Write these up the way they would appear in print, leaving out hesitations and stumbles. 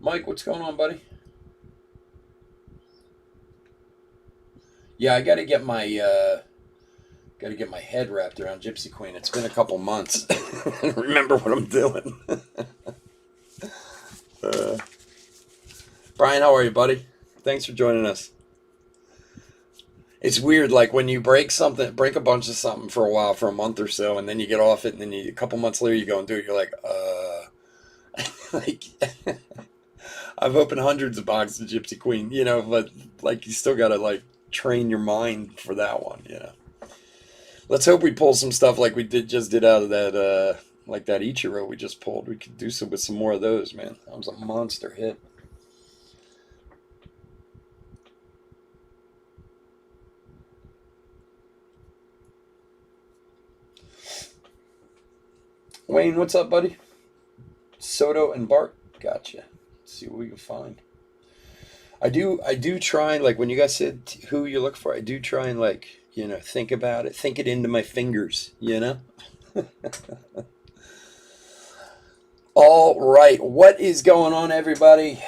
Mike, what's going on, buddy? Yeah, I gotta get my head wrapped around Gypsy Queen. It's been a couple months. I don't remember what I'm doing. uh, Brian, how are you, buddy? Thanks for joining us. It's weird, like when you break a bunch of something for a while, for a month or so, and then you get off it, and then a couple months later you go and do it. You're like, like I've opened hundreds of boxes of Gypsy Queen, but like you still gotta like train your mind for that one. Let's hope we pull some stuff like we just did out of that, like that Ichiro we just pulled. We could do some with some more of those, man. That was a monster hit. Wayne, what's up, buddy? Soto and Bart, gotcha. Let's see what we can find. I do try, like when you guys said who you look for, I do try and like think about it, think it into my fingers. All right, what is going on, everybody?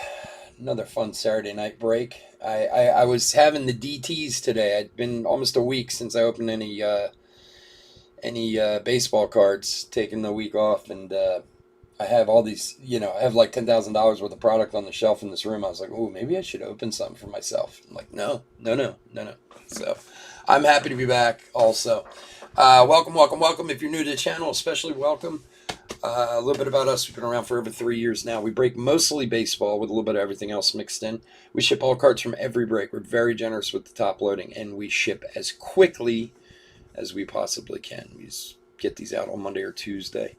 Another fun Saturday night break. I was having the DTs today. I'd been almost a week since I opened any baseball cards, taking the week off, and I have all these, I have like $10,000 worth of product on the shelf in this room. I was like, oh, maybe I should open something for myself. I'm like, no. So I'm happy to be back also. Welcome, welcome, welcome. If you're new to the channel, especially welcome. A little bit about us. We've been around for over 3 years now. We break mostly baseball with a little bit of everything else mixed in. We ship all cards from every break. We're very generous with the top loading, and we ship as quickly as we possibly can. We just get these out on Monday or Tuesday.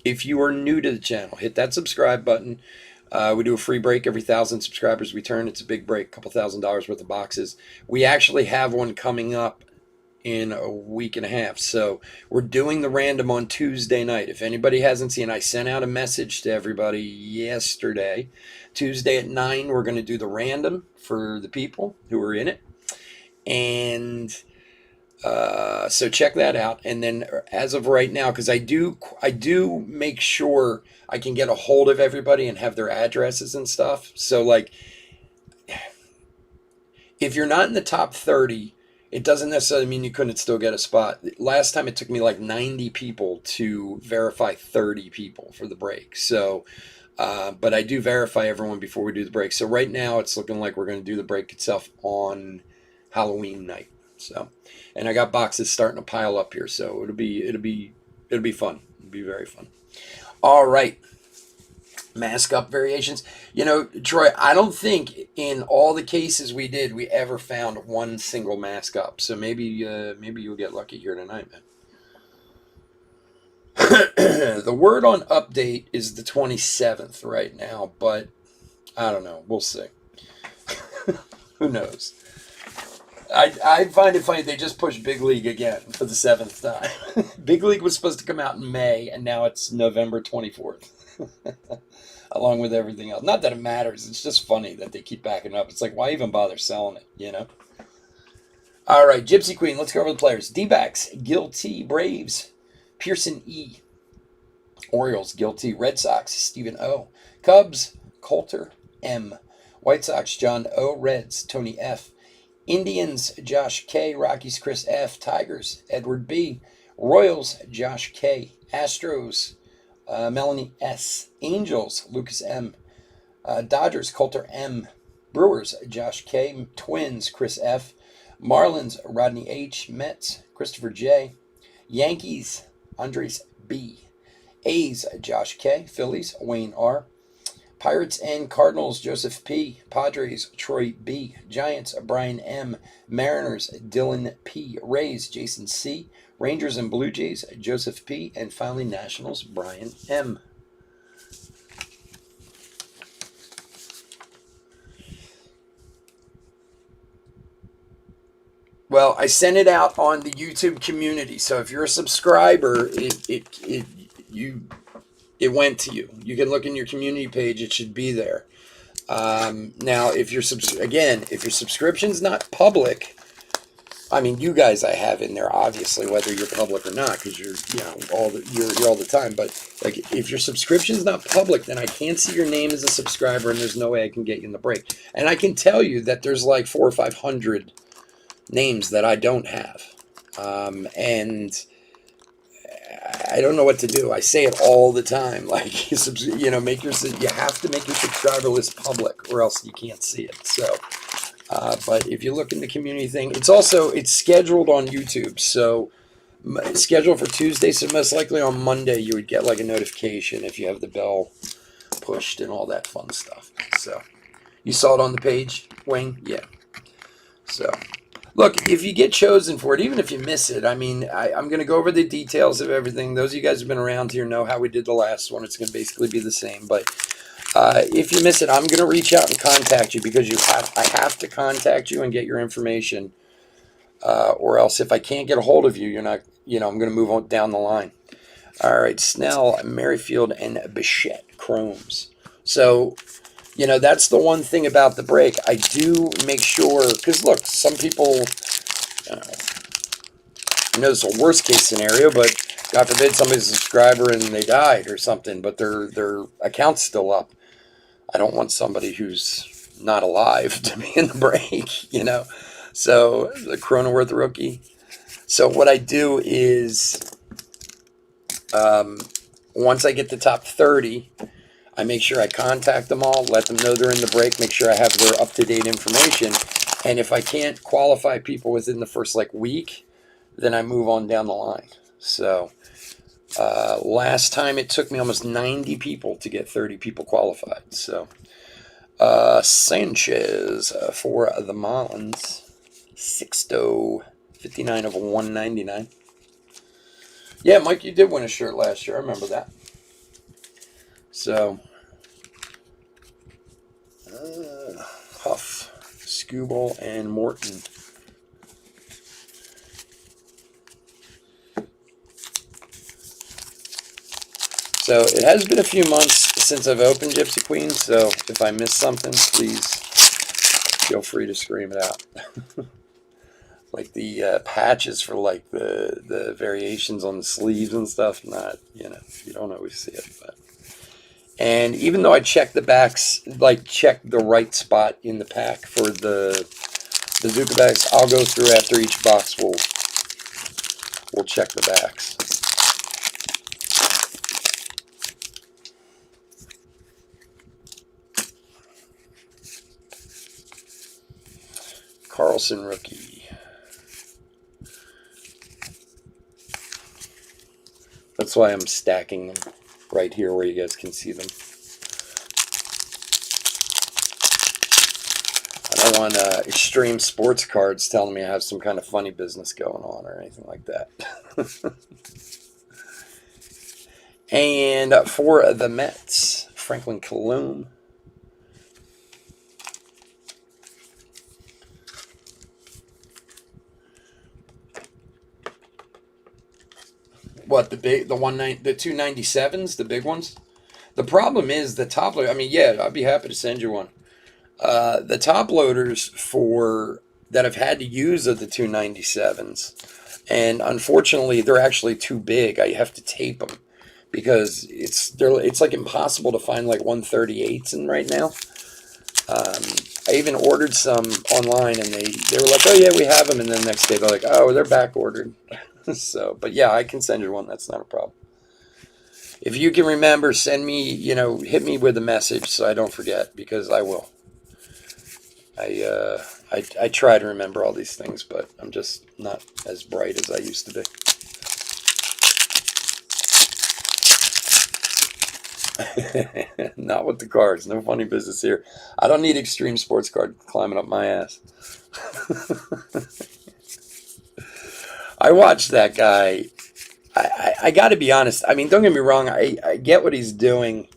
If you are new to the channel, hit that subscribe button. We do a free break every 1,000 subscribers we turn. It's a big break, a couple $1,000s worth of boxes. We actually have one coming up in a week and a half. So we're doing the random on Tuesday night. If anybody hasn't seen, I sent out a message to everybody yesterday. Tuesday at 9, we're going to do the random for the people who are in it. And so check that out. And then as of right now, because I do make sure I can get a hold of everybody and have their addresses and stuff. So like, if you're not in the top 30, it doesn't necessarily mean you couldn't still get a spot. Last time it took me like 90 people to verify 30 people for the break. So, but I do verify everyone before we do the break. So right now it's looking like we're going to do the break itself on Halloween night. So, and I got boxes starting to pile up here. So it'll be fun. It'll be very fun. All right. Mask up variations. Troy, I don't think in all the cases we did, we ever found one single mask up. So maybe you'll get lucky here tonight, man. The word on update is the 27th right now, but I don't know. We'll see. Who knows? I find it funny they just pushed Big League again for the 7th time. Big League was supposed to come out in May, and now it's November 24th. Along with everything else. Not that it matters. It's just funny that they keep backing up. It's like, why even bother selling it, All right, Gypsy Queen. Let's go over the players. D-backs, Guilty. Braves, Pearson E. Orioles, Guilty. Red Sox, Stephen O. Cubs, Coulter M. White Sox, John O. Reds, Tony F. Indians, Josh K. Rockies, Chris F. Tigers, Edward B. Royals, Josh K. Astros, Melanie S. Angels, Lucas M. Dodgers, Coulter M. Brewers, Josh K. Twins, Chris F. Marlins, Rodney H. Mets, Christopher J. Yankees, Andres B. A's, Josh K. Phillies, Wayne R. Pirates and Cardinals, Joseph P. Padres, Troy B. Giants, Brian M. Mariners, Dylan P. Rays, Jason C. Rangers and Blue Jays, Joseph P. And finally, Nationals, Brian M. Well, I sent it out on the YouTube community, so if you're a subscriber, it went to you. You can look in your community page; it should be there. Now, if your subscription's not public, I mean, you guys I have in there, obviously, whether you're public or not, because you're, you're all the time. But like, if your subscription's not public, then I can't see your name as a subscriber, and there's no way I can get you in the break. And I can tell you that there's like 400 or 500 names that I don't have, and I don't know what to do. I say it all the time, like, you have to make your subscriber list public, or else you can't see it. So. But if you look in the community thing, it's scheduled on YouTube. So scheduled for Tuesday. So most likely on Monday you would get like a notification if you have the bell pushed and all that fun stuff. So you saw it on the page, Wayne? Yeah. So look, if you get chosen for it, even if you miss it, I mean, I'm going to go over the details of everything. Those of you guys who've been around here know how we did the last one. It's going to basically be the same, but if you miss it, I'm going to reach out and contact you, because I have to contact you and get your information, or else if I can't get a hold of you, you're not, I'm going to move on down the line. All right, Snell, Merrifield, and Bichette Chromes. So, that's the one thing about the break. I do make sure, because look, some people, I know it's a worst case scenario, but God forbid somebody's a subscriber and they died or something, but their account's still up. I don't want somebody who's not alive to be in the break, So the Cronenworth rookie. So what I do is, once I get the top 30, I make sure I contact them all, let them know they're in the break, make sure I have their up-to-date information. And if I can't qualify people within the first week, then I move on down the line. So last time it took me almost 90 people to get 30 people qualified. So Sanchez for the Marlins, Sixto, 59 of 199. Yeah, Mike, you did win a shirt last year. I remember that. So Huff, Skubal, and Morton. So it has been a few months since I've opened Gypsy Queen, so if I miss something, please feel free to scream it out. Like the patches for like the variations on the sleeves and stuff, not, you don't always see it. But. And even though I check the backs, check the right spot in the pack for the Zuka bags, I'll go through after each box. We'll check the backs. Carlson rookie. That's why I'm stacking them right here where you guys can see them. I don't want extreme sports cards telling me I have some kind of funny business going on or anything like that. And for the Mets, Franklin Killume. What, the 297s, the big ones? The problem is the top loader. I mean, yeah, I'd be happy to send you one. The top loaders that I've had to use are the 297s, and unfortunately, they're actually too big. I have to tape them because it's like impossible to find like 138s in right now. I even ordered some online, and they were like, "Oh yeah, we have them," and then the next day they're like, "Oh, they're back ordered." So, but yeah, I can send you one. That's not a problem. If you can remember, send me, hit me with a message so I don't forget, because I will. I try to remember all these things, but I'm just not as bright as I used to be. Not with the cards. No funny business here. I don't need extreme sports card climbing up my ass. I watched that guy. I got to be honest. I mean, don't get me wrong. I get what he's doing.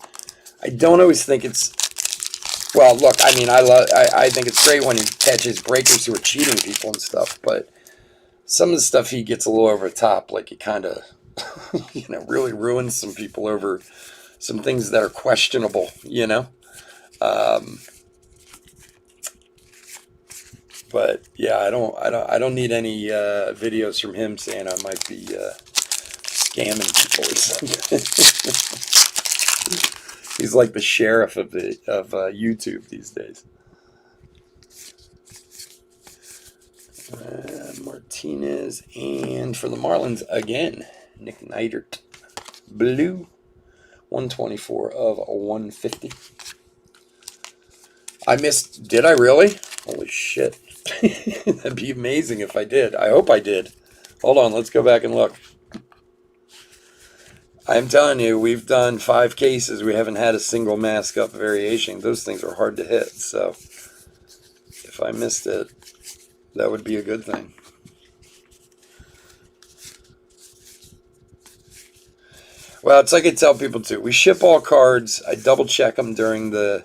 I don't always think it's... Well, look, I mean, I think it's great when he catches breakers who are cheating people and stuff, but some of the stuff he gets a little over the top. Like, he kind of, really ruins some people over some things that are questionable, But But yeah, I don't need any videos from him saying I might be scamming people or something. He's like the sheriff of YouTube these days. Martinez, and for the Marlins again, Nick Neidert, blue, 124 of 150. I missed. Did I really? Holy shit! That'd be amazing if I did. I hope I did. Hold on, let's go back and look. I'm telling you, we've done 5 cases. We haven't had a single mask up variation. Those things are hard to hit. So if I missed it, that would be a good thing. Well, it's like I tell people too. We ship all cards. I double check them during the,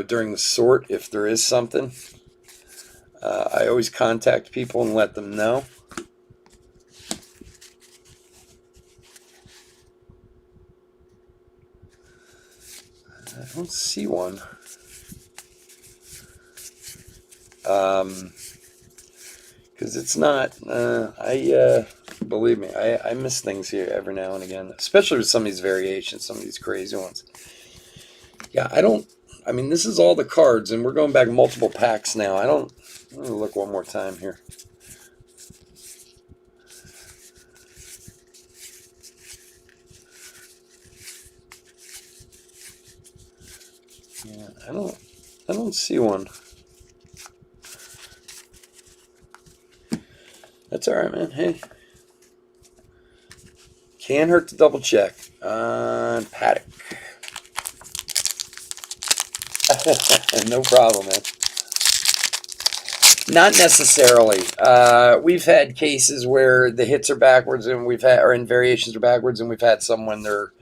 during the sort if there is something. I always contact people and let them know. I don't see one. Because it's not. Believe me, I miss things here every now and again, especially with some of these variations, some of these crazy ones. Yeah, I mean, this is all the cards, and we're going back multiple packs now. Let me look one more time here. Yeah, I don't see one. That's all right, man. Hey, can't hurt to double check. Paddock. No problem, man. Not necessarily. We've had cases where the hits are backwards, and and variations are backwards, and we've had some when they're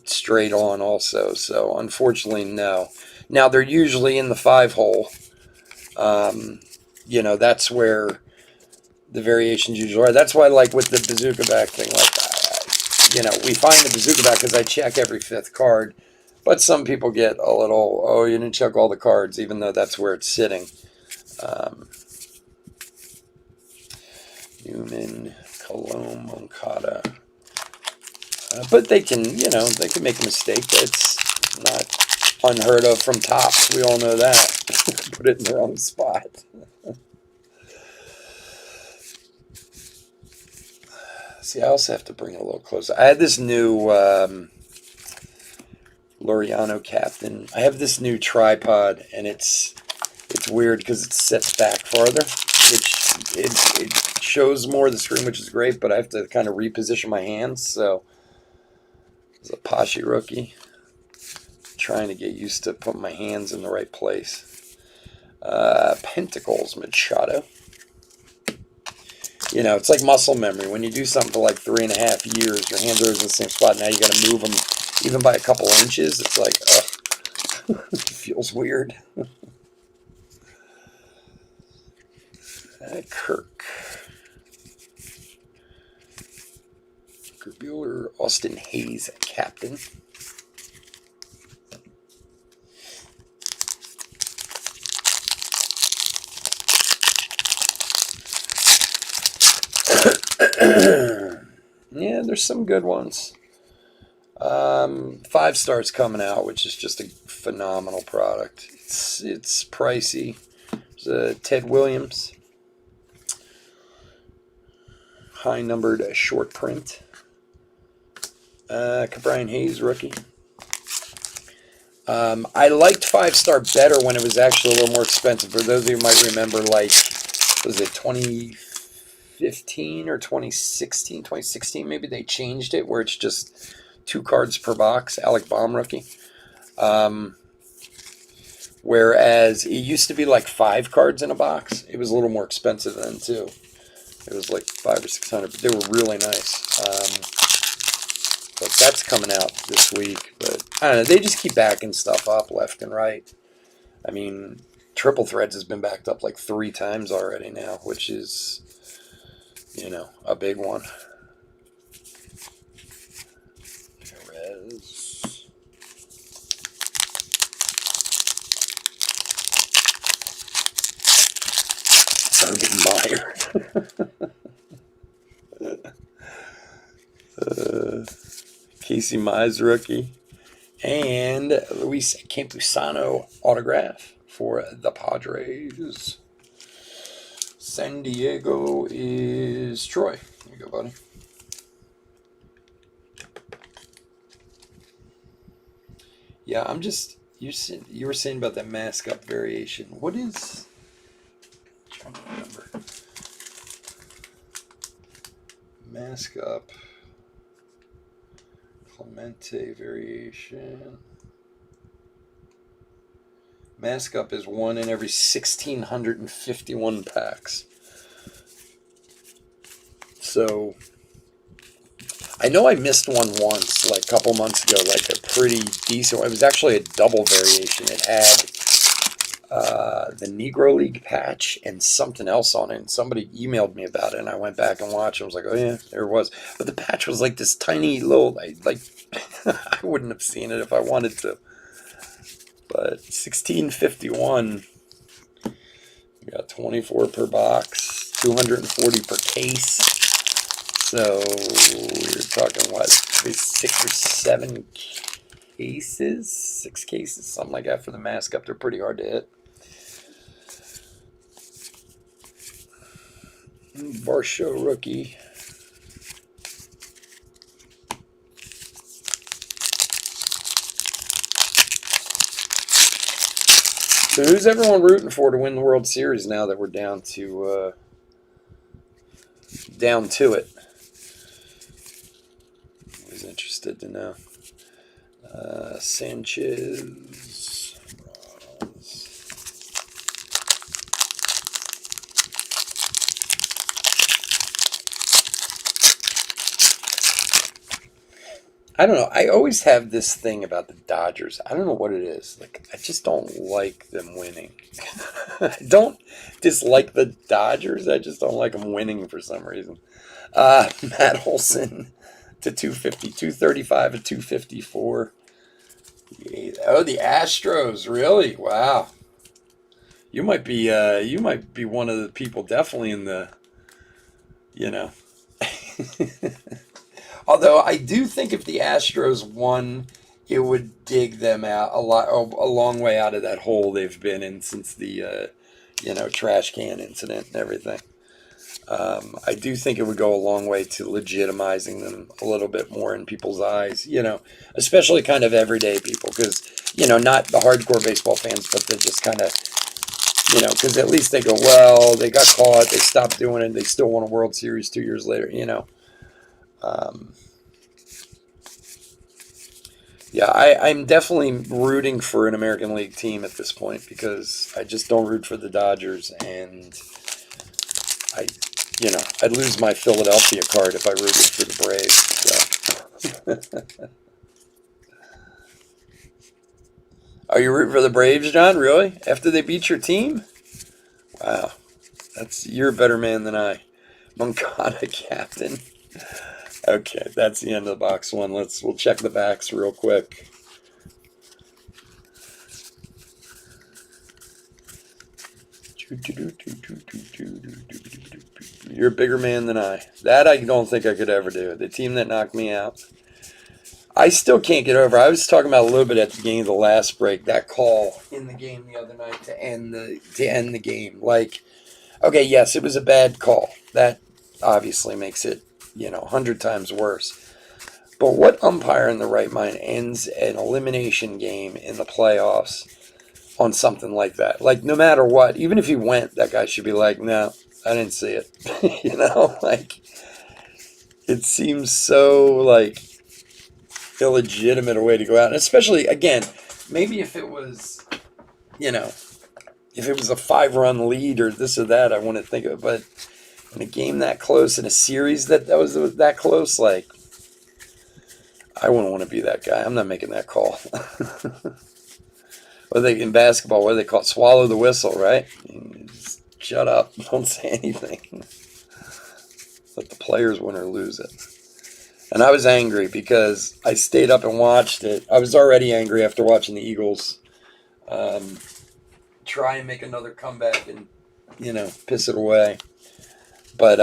straight on also. So unfortunately, no. Now they're usually in the 5-hole. That's where the variations usually are. That's why, like with the bazooka back thing, like we find the bazooka back because I check every 5th card. But some people get a little, oh, you didn't check all the cards, even though that's where it's sitting. Newman, Colomb, Moncada. But they can make a mistake. It's not unheard of from Topps. We all know that. Put it in the wrong spot. See, I also have to bring it a little closer. I had this new Laureano Captain. I have this new tripod, and it's weird because it sets back farther, which it shows more of the screen, which is great, but I have to kind of reposition my hands. So as a Pashi rookie, trying to get used to putting my hands in the right place. Pentacles Machado. It's like muscle memory. When you do something for like 3.5 years, your hands are in the same spot. Now you got to move them even by a couple inches. It's like, ugh. It feels weird. Kirk. Bueller, Austin Hayes, captain. Yeah, there's some good ones. 5 stars coming out, which is just a phenomenal product. It's pricey. There's Ted Williams, high numbered short print. Brian Hayes, rookie. I liked 5-star better when it was actually a little more expensive. For those of you who might remember, like, was it 2015 or 2016? 2016, maybe they changed it where it's just 2 cards per box. Alec Baum, rookie. Whereas it used to be like 5 cards in a box. It was a little more expensive then too. It was like $500 or $600, but they were really nice. But that's coming out this week. But I don't know, they just keep backing stuff up left and right. I mean, Triple Threads has been backed up like 3 times already now, which is, a big one. Perez. fired. Casey Mize rookie. And Luis Campusano autograph for the Padres. San Diego is Troy. Here you go, buddy. Yeah, I'm just... You were saying about that mask up variation. What is... I'm trying to remember. Mask up. Clemente variation. Mask up is 1 in every 1,651 packs. So, I know I missed one once, like a couple months ago, like a pretty decent one. It was actually a double variation. It had the Negro League patch and something else on it. And somebody emailed me about it, and I went back and watched. I was like, oh yeah, there it was. But the patch was like this tiny little, like I wouldn't have seen it if I wanted to. But 1651, we got 24 per box, 240 per case. So you're talking what, 6 or 7 cases? 6 cases, something like that for the mask up. They're pretty hard to hit. Varsho rookie. So who's everyone rooting for to win the World Series now that we're down to it? I was interested to know. Sanchez. I don't know. I always have this thing about the Dodgers. I don't know what it is. Like, I just don't like them winning. I don't dislike the Dodgers. I just don't like them winning for some reason. Matt Olson to 250, 235 and 254. Yeah. Oh, the Astros, really? Wow. You might be one of the people definitely in the, you know. Although I do think if the Astros won, it would dig them out a long way out of that hole they've been in since the, trash can incident and everything. I do think it would go a long way to legitimizing them a little bit more in people's eyes, especially kind of everyday people, because, not the hardcore baseball fans, but the just kind of, because at least they go, well, they got caught, they stopped doing it, they still won a World Series 2 years later, Yeah, I'm definitely rooting for an American League team at this point because I just don't root for the Dodgers, and I'd lose my Philadelphia card if I rooted for the Braves. So. Are you rooting for the Braves, John? Really? After they beat your team? Wow, you're a better man than I. Moncada captain. Okay, that's the end of the box one. We'll check the backs real quick. You're a bigger man than I. That I don't think I could ever do. The team that knocked me out. I still can't get over. I was talking about a little bit at the beginning of the last break, that call in the game the other night to end the game. Like, okay, yes, it was a bad call. That obviously makes it 100 times worse. But what umpire in the right mind ends an elimination game in the playoffs on something like that? Like, no matter what, even if he went, that guy should be like, no, I didn't see it. Like, it seems so, illegitimate a way to go out. And especially, again, maybe if it was, if it was a 5-run lead or this or that, I wouldn't think of it. But in a game that close, in a series that was that close, I wouldn't want to be that guy. I'm not making that call. In basketball, what do they call it? Swallow the whistle, right? Just shut up. Don't say anything. Let the players win or lose it. And I was angry because I stayed up and watched it. I was already angry after watching the Eagles try and make another comeback and piss it away. But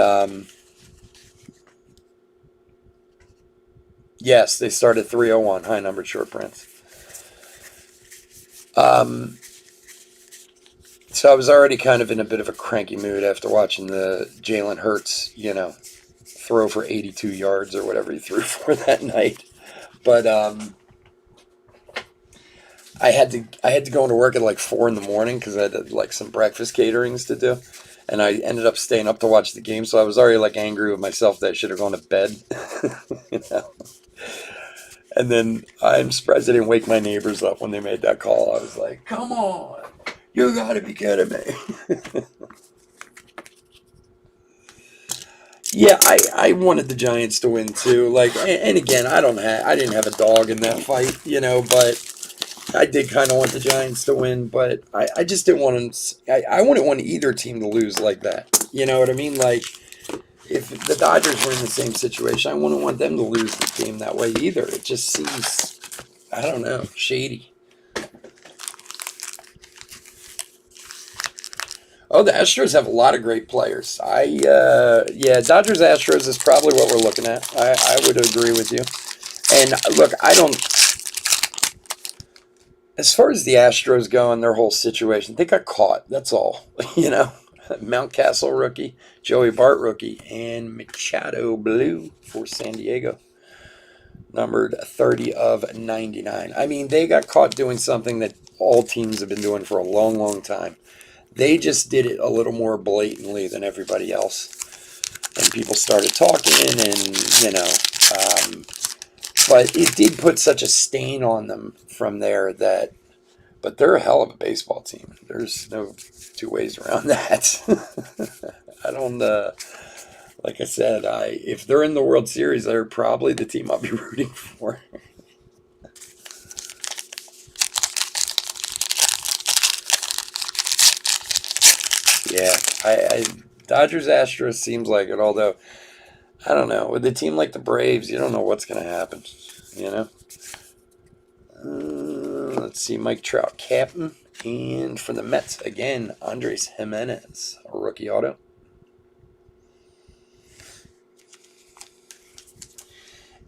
yes, they started 301, high numbered short prints. So I was already kind of in a bit of a cranky mood after watching the Jalen Hurts, throw for 82 yards or whatever he threw for that night. But I had to go into work at like 4 in the morning because I had like some breakfast caterings to do, and I ended up staying up to watch the game. So I was already like angry with myself that I should have gone to bed, you know. And then I'm surprised I didn't wake my neighbors up when they made that call. I was like, "Come on, you gotta be kidding me!" Yeah, I wanted the Giants to win too. Like, and again, I didn't have a dog in that fight, but I did kind of want the Giants to win, but I just didn't want them. I wouldn't want either team to lose like that. You know what I mean? Like, if the Dodgers were in the same situation, I wouldn't want them to lose the game that way either. It just seems, I don't know, shady. Oh, the Astros have a lot of great players. Yeah, Dodgers Astros is probably what we're looking at. I would agree with you. And look, as far as the Astros go and their whole situation, they got caught. That's all. Mountcastle rookie, Joey Bart rookie, and Machado blue for San Diego, numbered 30 of 99. I mean, they got caught doing something that all teams have been doing for a long, long time. They just did it a little more blatantly than everybody else. And people started talking but it did put such a stain on them from there but they're a hell of a baseball team. There's no two ways around that. I don't, like I said, if they're in the World Series, they're probably the team I'll be rooting for. Yeah, Dodgers Astros seems like it, although I don't know. With a team like the Braves, you don't know what's going to happen, you know? Let's see, Mike Trout, captain. And for the Mets, again, Andres Jimenez, a rookie auto.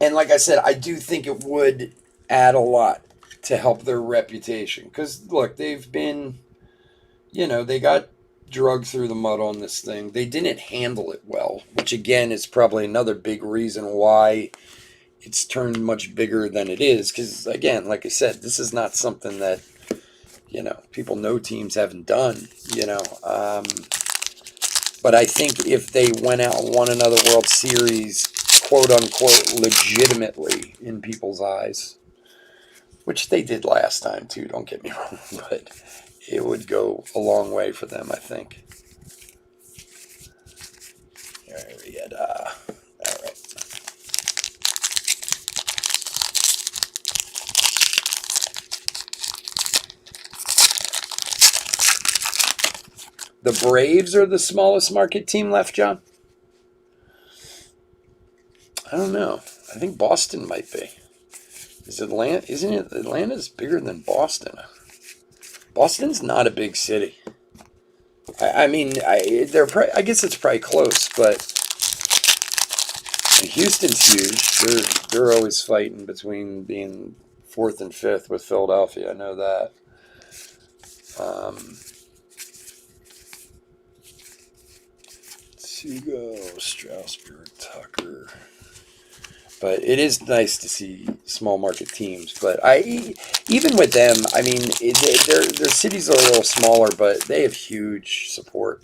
And like I said, I do think it would add a lot to help their reputation. Because, look, they've been, they got drugged through the mud on this thing. They didn't handle it well, which, again, is probably another big reason why it's turned much bigger than it is. Because, again, like I said, this is not something that, people know teams haven't done, But I think if they went out and won another World Series, quote unquote, legitimately in people's eyes, which they did last time too, don't get me wrong, but it would go a long way for them, I think. All right. The Braves are the smallest market team left, John? I don't know. I think Boston might be. Isn't it? Atlanta's bigger than Boston. Boston's not a big city. I guess it's probably close, but Houston's huge. They're always fighting between being 4th and 5th with Philadelphia. I know that. Sugo, Strasburg, Tucker. But it is nice to see small market teams. But even with them, I mean, their cities are a little smaller, but they have huge support.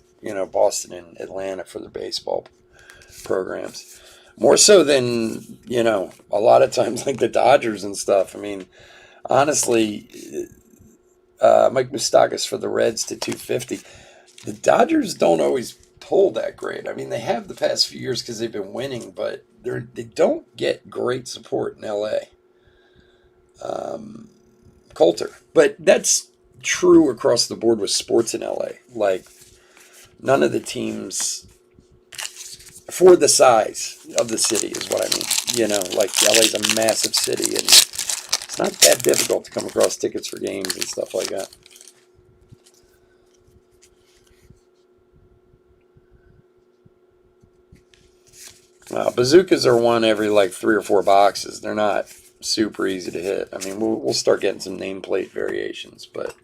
Boston and Atlanta for their baseball programs, more so than a lot of times like the Dodgers and stuff. I mean, honestly, Mike Moustakas for the Reds to 250. The Dodgers don't always pull that great. I mean, they have the past few years because they've been winning, but they don't get great support in L.A. Coulter. But that's true across the board with sports in L.A. Like, none of the teams, for the size of the city is what I mean. Like L.A.'s a massive city, and it's not that difficult to come across tickets for games and stuff like that. Bazookas are one every like 3 or 4 boxes. They're not super easy to hit. I mean, we'll start getting some nameplate variations, but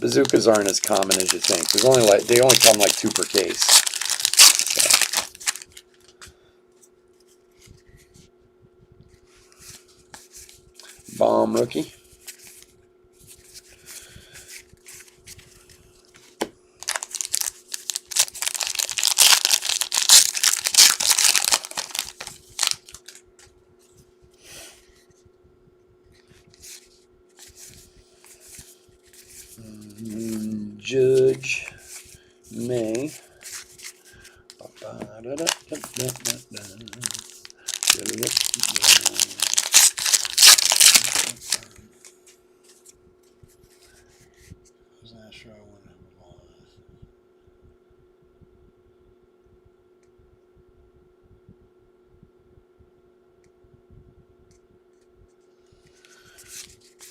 bazookas aren't as common as you think. There's only they only come like 2 per case. So. Bomb rookie. Judge May.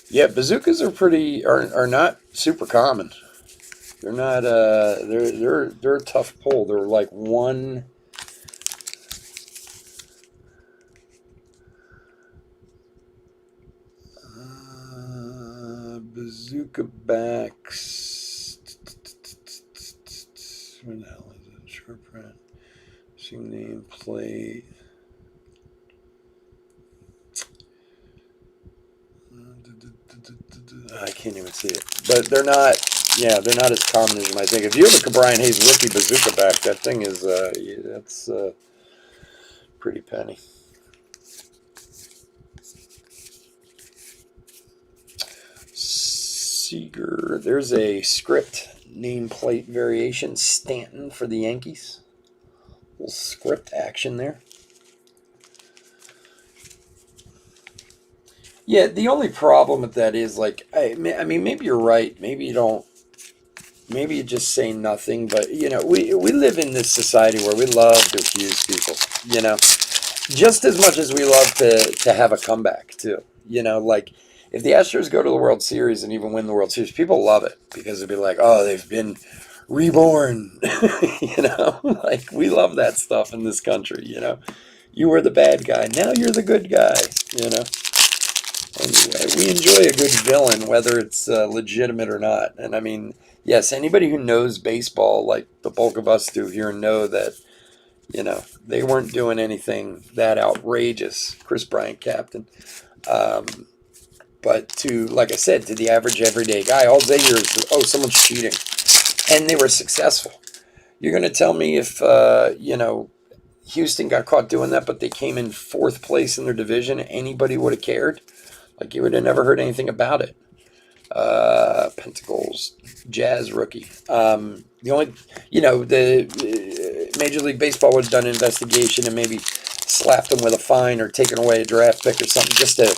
Yeah, bazookas are not super common. They're not they're a tough pull. They're like one bazooka backs. Where the hell is it? Short print. See name plate. I can't even see it. But they're not, yeah, they're not as common as you might think. If you have a Brian Hayes rookie bazooka back, that thing is, that's pretty penny. Seager, there's a script nameplate variation, Stanton for the Yankees. Little script action there. Yeah, the only problem with that is, like, I mean, maybe you're right. Maybe you don't. Maybe you just say nothing. But, you know, we live in this society where we love to accuse people, you know. Just as much as we love to have a comeback, too. You know, like, if the Astros go to the World Series and even win the World Series, people love it. Because it'd be like, oh, they've been reborn. You know, like, we love that stuff in this country, you know. You were the bad guy. Now you're the good guy, you know. Anyway, we enjoy a good villain, whether it's legitimate or not. And I mean, yes, anybody who knows baseball, like the bulk of us do here, know that, you know, they weren't doing anything that outrageous. Chris Bryant, captain. But to, like I said, to the average everyday guy, all they hear is, oh, someone's cheating. And they were successful. You're going to tell me if, you know, Houston got caught doing that, but they came in 4th place in their division, anybody would have cared? Like, you would have never heard anything about it. Pentacles, Jazz rookie. The only, you know, the Major League Baseball would have done an investigation and maybe slapped them with a fine or taken away a draft pick or something just to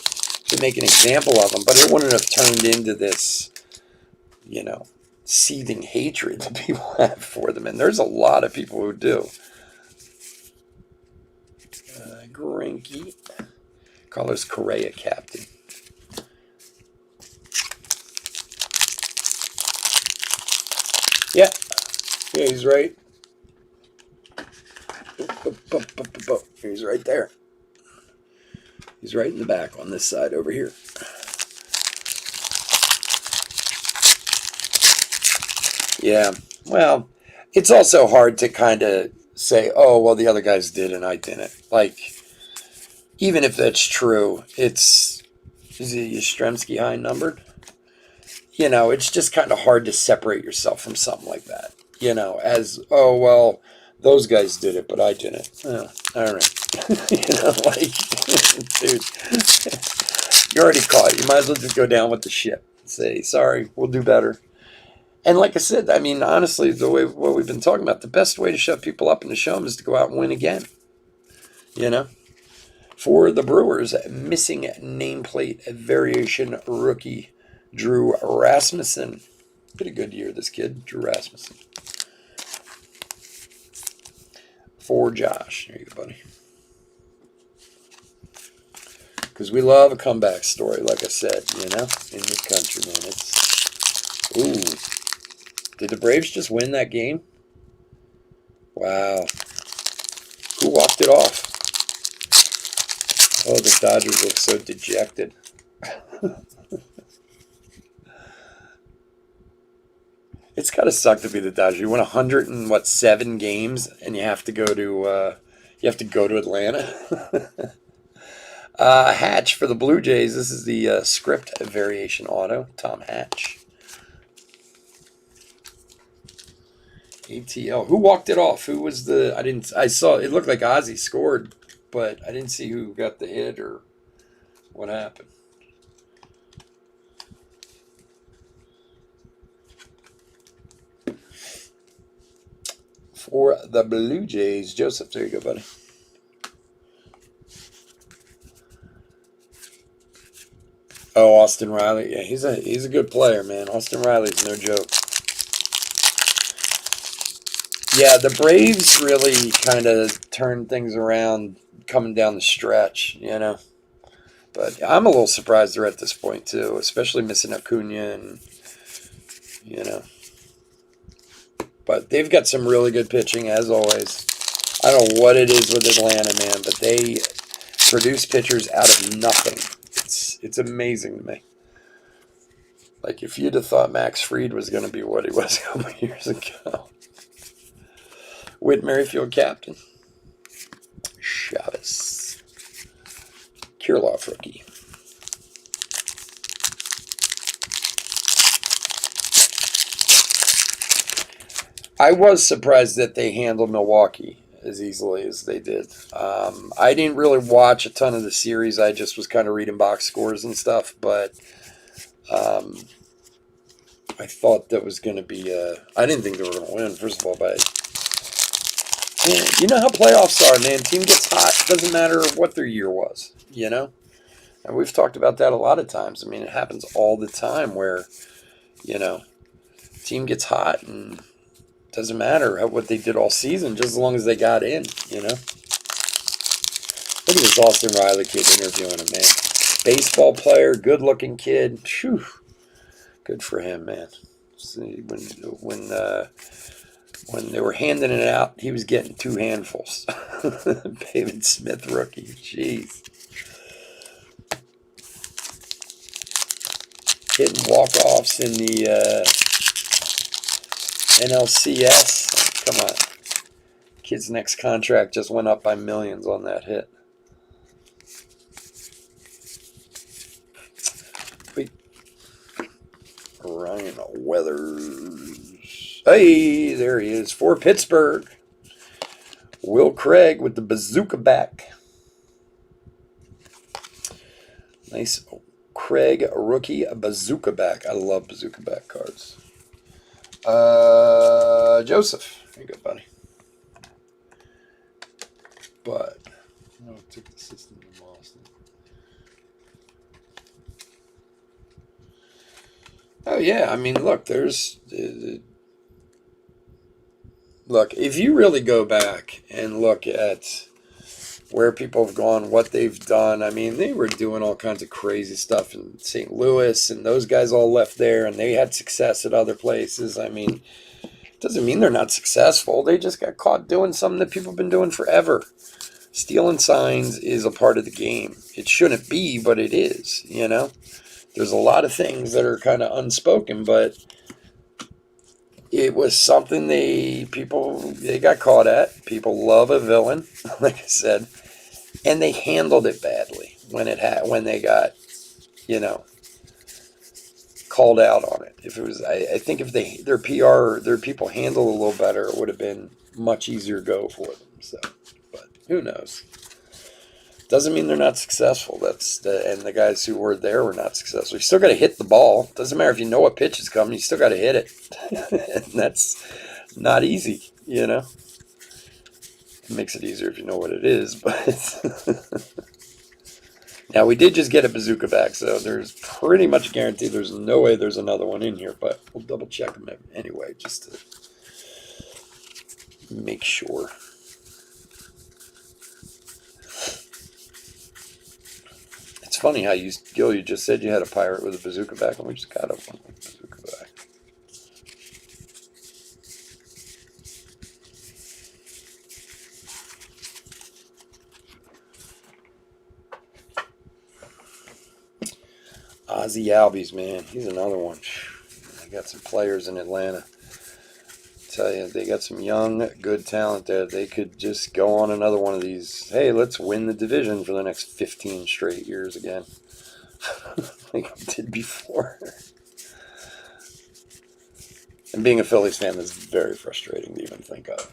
make an example of them. But it wouldn't have turned into this, you know, seething hatred that people have for them. And there's a lot of people who do. Greinke. Carlos Correa, captain. Yeah, he's right. He's right there. He's right in the back on this side over here. Yeah, well, it's also hard to kind of say, oh, well, the other guys did and I didn't. Like, even if that's true, is Yastrzemski high numbered? You know, it's just kind of hard to separate yourself from something like that. You know, as, oh, well, those guys did it, but I didn't. Oh, all right. You know, like, dude, you're already caught. You might as well just go down with the ship. Say, sorry, we'll do better. And like I said, I mean, honestly, what we've been talking about, the best way to shut people up and to show them is to go out and win again. You know? For the Brewers, missing nameplate variation rookie Drew Rasmussen. Pretty good year, this kid, Drew Rasmussen. For Josh. There you go, buddy. Because we love a comeback story, like I said, you know, in this country, man. It's, ooh. Did the Braves just win that game? Wow. Who walked it off? Oh, the Dodgers look so dejected. It's gotta suck to be the Dodgers. You won 107 games, and you have to go to Atlanta. Hatch for the Blue Jays. This is the script variation auto. Tom Hatch. ATL. Who walked it off? Who was the? I saw it looked like Ozzy scored, but I didn't see who got the hit or what happened. For the Blue Jays, Joseph, there you go, buddy. Oh, Austin Riley. Yeah, he's a good player, man. Austin Riley's no joke. Yeah, the Braves really kind of turned things around coming down the stretch, you know. But I'm a little surprised they're at this point, too, especially missing Acuna and, you know. But they've got some really good pitching, as always. I don't know what it is with Atlanta, man, but they produce pitchers out of nothing. It's amazing to me. Like, if you'd have thought Max Fried was going to be what he was a couple years ago. Whit Merrifield, captain. Chavez. Kirilloff, rookie. I was surprised that they handled Milwaukee as easily as they did. I didn't really watch a ton of the series. I just was kind of reading box scores and stuff, but I thought that was going to be I didn't think they were going to win, first of all, but man, you know how playoffs are, man. Team gets hot. Doesn't matter what their year was, you know? And we've talked about that a lot of times. I mean, it happens all the time where, you know, team gets hot and doesn't matter what they did all season, just as long as they got in, you know? Look at this Austin Riley kid interviewing him, man. Baseball player, good-looking kid. Phew. Good for him, man. See, when they were handing it out, he was getting 2 handfuls. David Smith, rookie. Jeez. Hitting walk-offs in the NLCS. Come on. Kid's next contract just went up by millions on that hit. Wait. Ryan Weathers. Hey, there he is. For Pittsburgh. Will Craig with the bazooka back. Nice Craig rookie bazooka back. I love bazooka back cards. Joseph. There you go, buddy. But no, it took the system and lost it. Oh yeah, I mean, look, there's look, if you really go back and look at where people have gone, what they've done, I mean, they were doing all kinds of crazy stuff in St. Louis, and those guys all left there, and they had success at other places. I mean, it doesn't mean they're not successful. They just got caught doing something that people have been doing forever. Stealing signs is a part of the game. It shouldn't be, but it is, you know? There's a lot of things that are kind of unspoken, but it was something they got caught at. People love a villain, like I said, and they handled it badly when they got, you know, called out on it. If it was, I think if their PR, their people handled it a little better, it would have been much easier go for them. So, but who knows? Doesn't mean they're not successful. And the guys who were there were not successful. You still got to hit the ball. Doesn't matter if you know what pitch is coming. You still got to hit it. And that's not easy, you know. It makes it easier if you know what it is, but now we did just get a bazooka back, so there's pretty much guaranteed there's no way there's another one in here, but we'll double check them anyway just to make sure. It's funny how you just said you had a pirate with a bazooka back, and we just got a one with a bazooka back. Ozzy Albies, man. He's another one. They got some players in Atlanta. Tell you, they got some young, good talent there. They could just go on another one of these. Hey, let's win the division for the next 15 straight years again. Like we did before. And being a Phillies fan is very frustrating to even think of.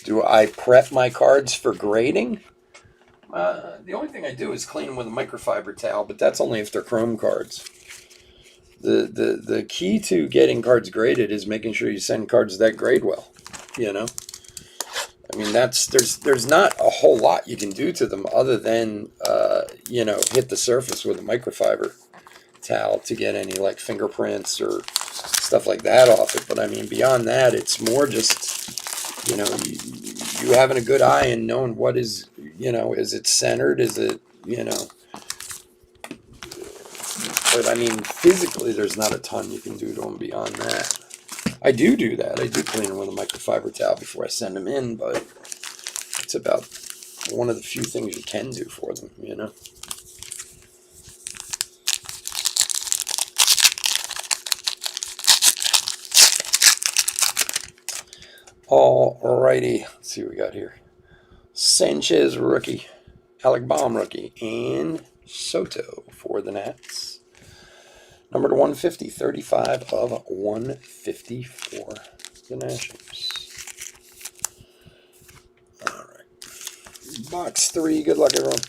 Do I prep my cards for grading? The only thing I do is clean them with a microfiber towel, but that's only if they're chrome cards. The key to getting cards graded is making sure you send cards that grade well. You know, I mean there's not a whole lot you can do to them other than hit the surface with a microfiber towel to get any like fingerprints or stuff like that off it. But I mean beyond that, it's more just you having a good eye and knowing what is is it centered, is it but I mean physically there's not a ton you can do to them beyond that. I do that. I do clean them with a microfiber towel before I send them in, but it's about one of the few things you can do for them, Alrighty, let's see what we got here. Sanchez rookie, Alec Baum rookie, and Soto for the Nats. Number to 150, 35 of 150 for the Nationals. Alright, box 3, good luck everyone.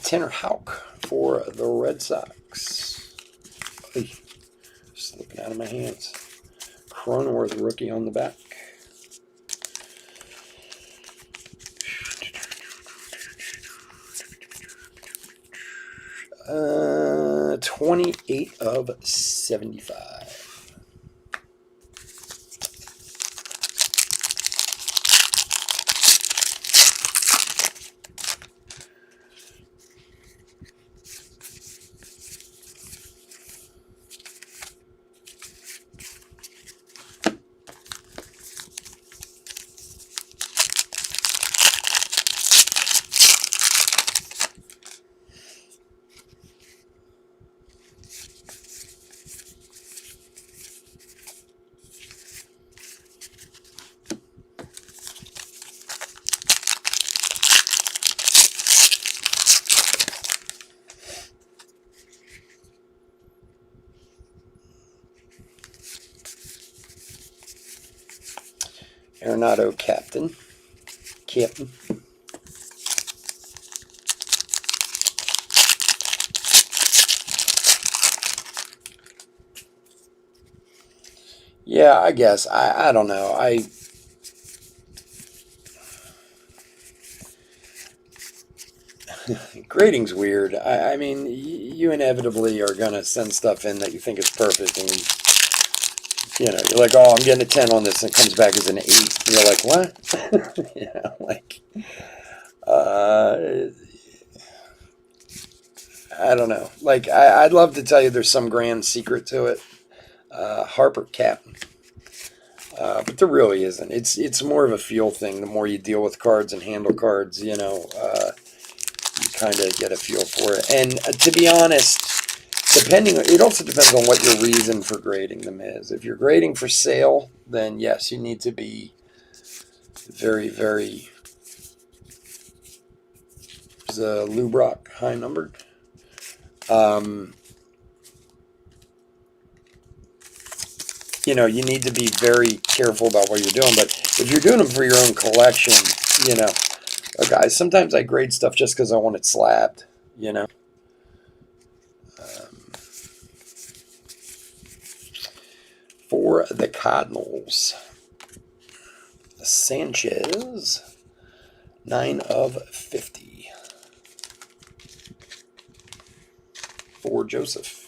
Tanner Houck for the Red Sox. Hey, slipping out of my hands. Cronenworth rookie on the back. 28 of 75. Arenado captain. Yeah, I guess. I don't know. Grading's weird. I mean, you inevitably are going to send stuff in that you think is perfect, and you're like, oh, I'm getting a 10 on this, and it comes back as an 8. You're like, what? I don't know. Like, I'd love to tell you there's some grand secret to it. Harper captain. But there really isn't. It's more of a feel thing. The more you deal with cards and handle cards, you kind of get a feel for it. And to be honest, it also depends on what your reason for grading them is. If you're grading for sale, then yes, you need to be very, very Lou Brock high numbered. You need to be very careful about what you're doing. But if you're doing them for your own collection, guys, sometimes I grade stuff just because I want it slabbed, For the Cardinals, Sanchez, 9 of 50. For Joseph.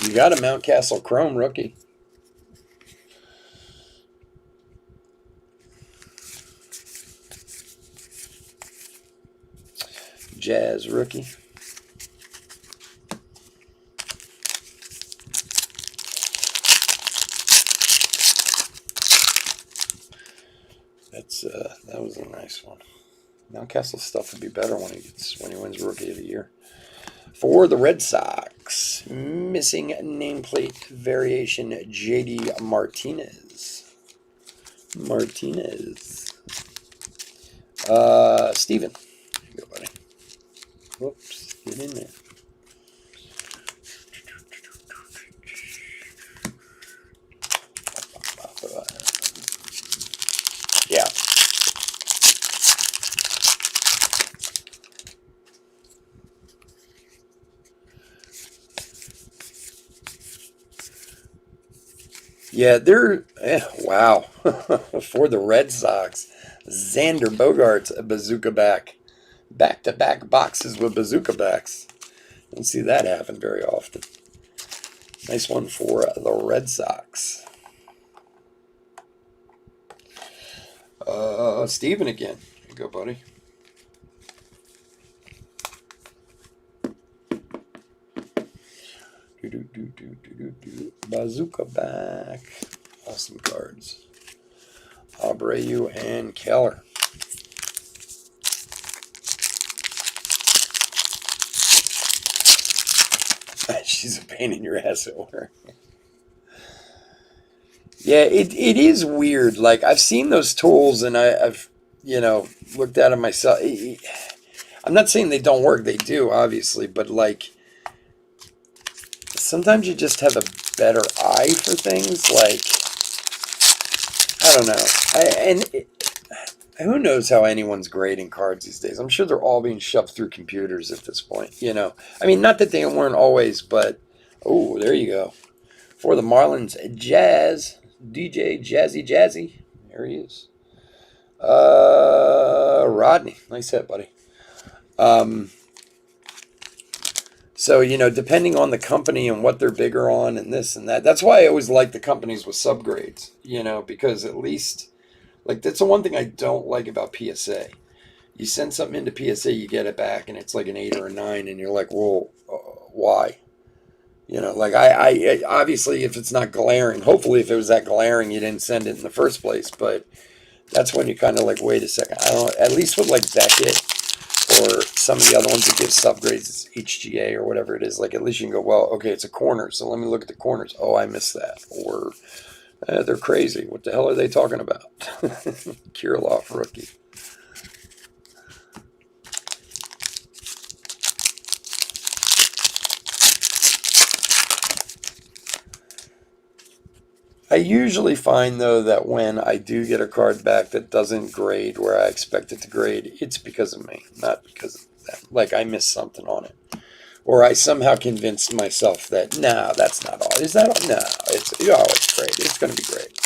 You got a Mountcastle Chrome rookie. Jazz rookie. That was a nice one. Mountcastle stuff would be better when he wins Rookie of the Year. For the Red Sox, missing nameplate variation, J.D. Martinez. Steven. There you go, buddy. Whoops, get in there. Yeah. Yeah, wow. For the Red Sox, Xander Bogaerts, a bazooka back. Back-to-back boxes with bazooka backs. Don't see that happen very often. Nice one for the Red Sox. Steven again. Here you go, buddy. Bazooka back. Awesome cards. Abreu and Keller. She's a pain in your ass at work. Yeah, it is weird. Like, I've seen those tools and I've looked at them myself. I'm not saying they don't work. They do, obviously. But, like, sometimes you just have a better eye for things. Like, I don't know. Who knows how anyone's grading cards these days? I'm sure they're all being shoved through computers at this point. I mean, not that they weren't always, but oh, there you go. For the Marlins, DJ Jazzy. There he is. Rodney, nice hit, buddy. So, depending on the company and what they're bigger on and this and that, that's why I always like the companies with subgrades, because at least, like, that's the one thing I don't like about PSA. You send something into PSA, you get it back, and it's like an 8 or a 9, and you're like, well, why? Like, I obviously, if it's not glaring, hopefully if it was that glaring, you didn't send it in the first place, but that's when you kind of like, wait a second. I don't, at least with like Beckett or some of the other ones that give subgrades, HGA or whatever it is, like, at least you can go, well, okay, it's a corner, so let me look at the corners. Oh, I missed that. Or they're crazy. What the hell are they talking about? Kirilloff rookie. I usually find, though, that when I do get a card back that doesn't grade where I expect it to grade, it's because of me, not because of them. Like, I missed something on it. Or I somehow convinced myself that, no, that's not all. Is that all? No, it's great. It's going to be great.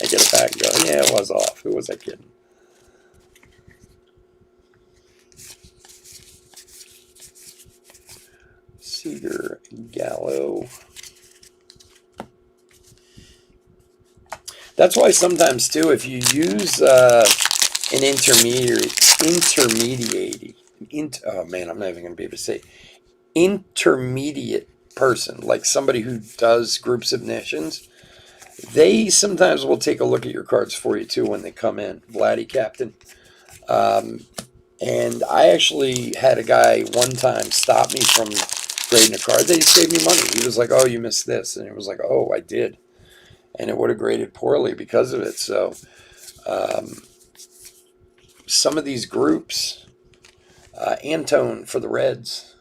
I get it back and go, yeah, it was off. Who was I kidding? Seager, Gallo. That's why sometimes, too, if you use an I'm not even going to be able to say intermediate person, like somebody who does group submissions, they sometimes will take a look at your cards for you, too, when they come in. Vladdy Captain. And I actually had a guy one time stop me from grading a card. They saved me money. He was like, oh, you missed this. And it was like, oh, I did. And it would have graded poorly because of it. So some of these groups, Antone for the Reds.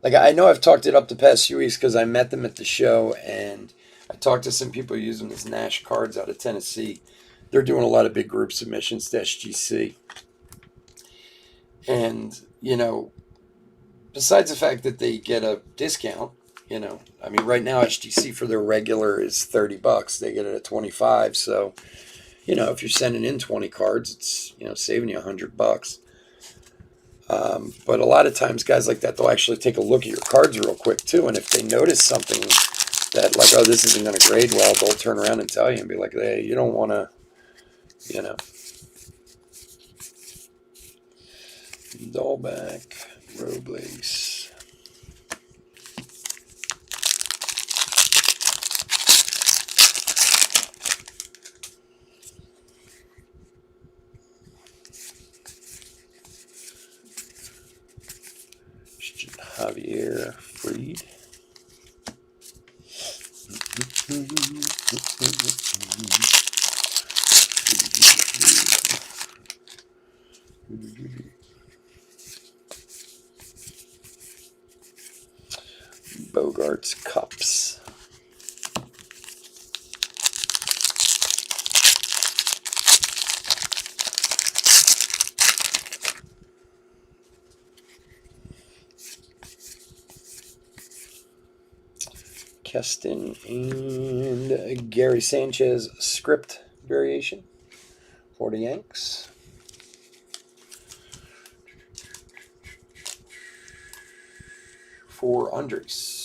Like, I know I've talked it up the past few weeks because I met them at the show, and I talked to some people who use them as Nash cards out of Tennessee. They're doing a lot of big group submissions to SGC. And, besides the fact that they get a discount, I mean, right now SGC for their regular is $30. They get it at 25. So, if you're sending in 20 cards, it's, saving you $100. But a lot of times guys like that, they'll actually take a look at your cards real quick too, and if they notice something that like, oh, this isn't going to grade well, they'll turn around and tell you and be like, hey, you don't want to, you know. Dullback, Robles. Javier Freed. Bogart's Cups. Keston and Gary Sanchez script variation for the Yanks. For Andres.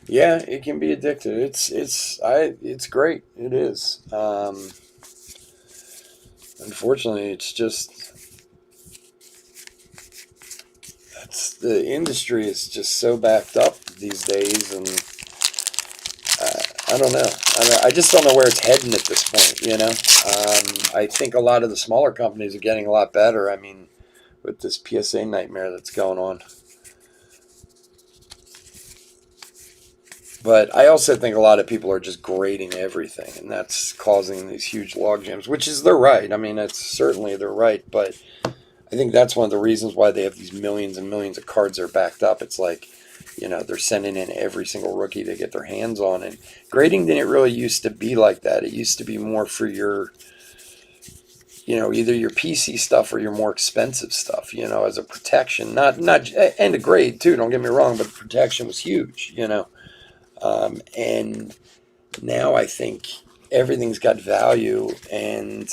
Yeah, it can be addictive. It's great. It is. Unfortunately, it's just the industry is just so backed up these days, and I don't know. I just don't know where it's heading at this point. You know, I think a lot of the smaller companies are getting a lot better. I mean, with this PSA nightmare that's going on. But I also think a lot of people are just grading everything, and that's causing these huge log jams, which is their right. I mean, it's certainly their right, but I think that's one of the reasons why they have these millions and millions of cards that are backed up. It's like, you know, they're sending in every single rookie to get their hands on. And grading didn't really used to be like that. It used to be more for your, you know, either your PC stuff or your more expensive stuff, you know, as a protection. Not and a grade too, don't get me wrong, but protection was huge, you know. And now I think everything's got value, and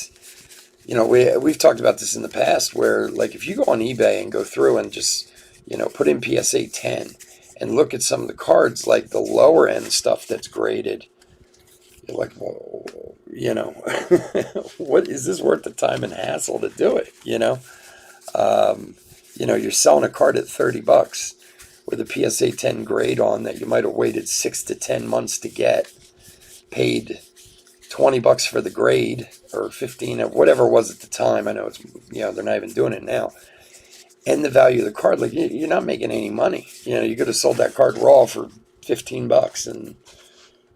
you know, we've talked about this in the past where, like, if you go on eBay and go through and just, you know, put in PSA 10 and look at some of the cards, like the lower end stuff that's graded, you're like, well, you know, what is this worth the time and hassle to do it? You know, you're selling a card at $30 with a PSA 10 grade on that you might have waited 6 to 10 months to get, paid $20 for the grade, or 15 or whatever it was at the time. I know it's, you know, they're not even doing it now. And the value of the card, like, you're not making any money. You know, you could have sold that card raw for $15 and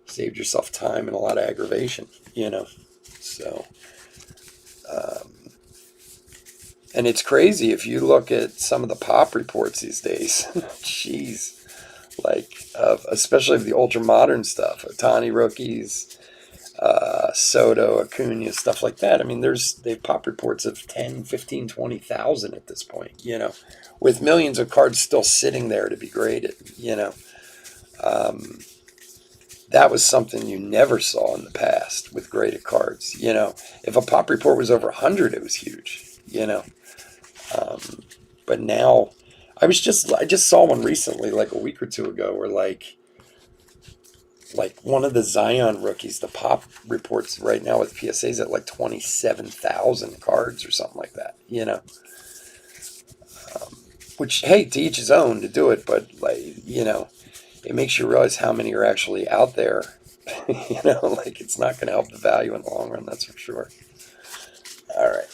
saved yourself time and a lot of aggravation, you know. So, and it's crazy if you look at some of the pop reports these days. Jeez. Like, especially the ultra modern stuff, Otani rookies, Soto, Acuna, stuff like that. I mean, they've pop reports of 10, 15, 20,000 at this point, you know, with millions of cards still sitting there to be graded, you know. That was something you never saw in the past with graded cards, you know. If a pop report was over 100, it was huge, you know. But now, I just saw one recently, like a week or two ago, where like one of the Zion rookies, the pop reports right now with PSAs at like 27,000 cards or something like that, you know. Which, hey, to each his own to do it, but, like, you know, it makes you realize how many are actually out there. You know, like, it's not going to help the value in the long run, that's for sure. All right.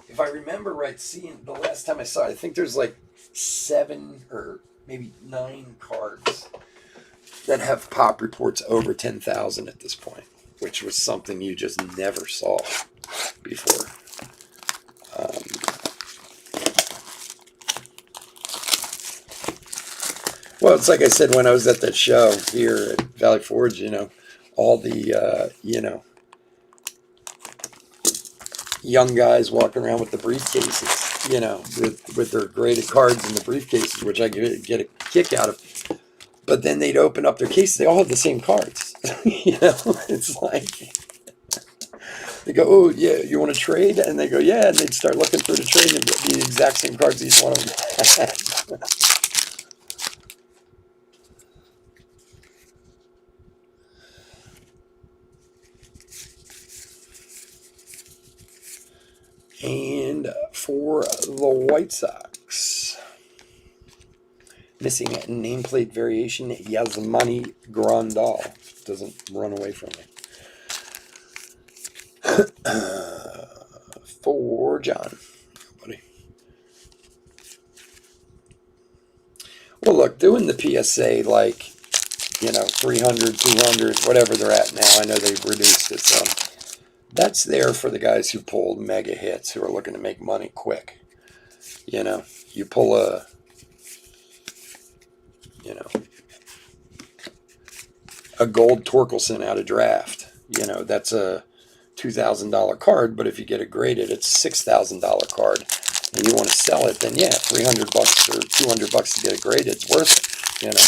If I remember right, seeing the last time I saw it, I think there's like 7 or maybe 9 cards that have pop reports over 10,000 at this point, which was something you just never saw before. Well, it's like I said when I was at that show here at Valley Forge, you know, all the, you know, young guys walking around with the briefcases, you know, with their graded cards in the briefcases, which I get a kick out of. But then they'd open up their cases. They all have the same cards. You know, it's like they go, "Oh yeah, you want to trade?" And they go, "Yeah," and they'd start looking through the trade and the exact same cards each one of them had. And for the White Sox, missing nameplate variation, Yasmani Grandal. Doesn't run away from me. For John. Buddy. Well, look, doing the PSA like, you know, 300, 200, whatever they're at now. I know they've reduced it some. That's there for the guys who pulled mega hits, who are looking to make money quick. You know, you pull a, you know, a gold Torkelson out of draft. You know, that's a $2,000 card, but if you get it graded, it's $6,000 card, and you want to sell it, then yeah, $300 or $200 to get it graded, it's worth it, you know.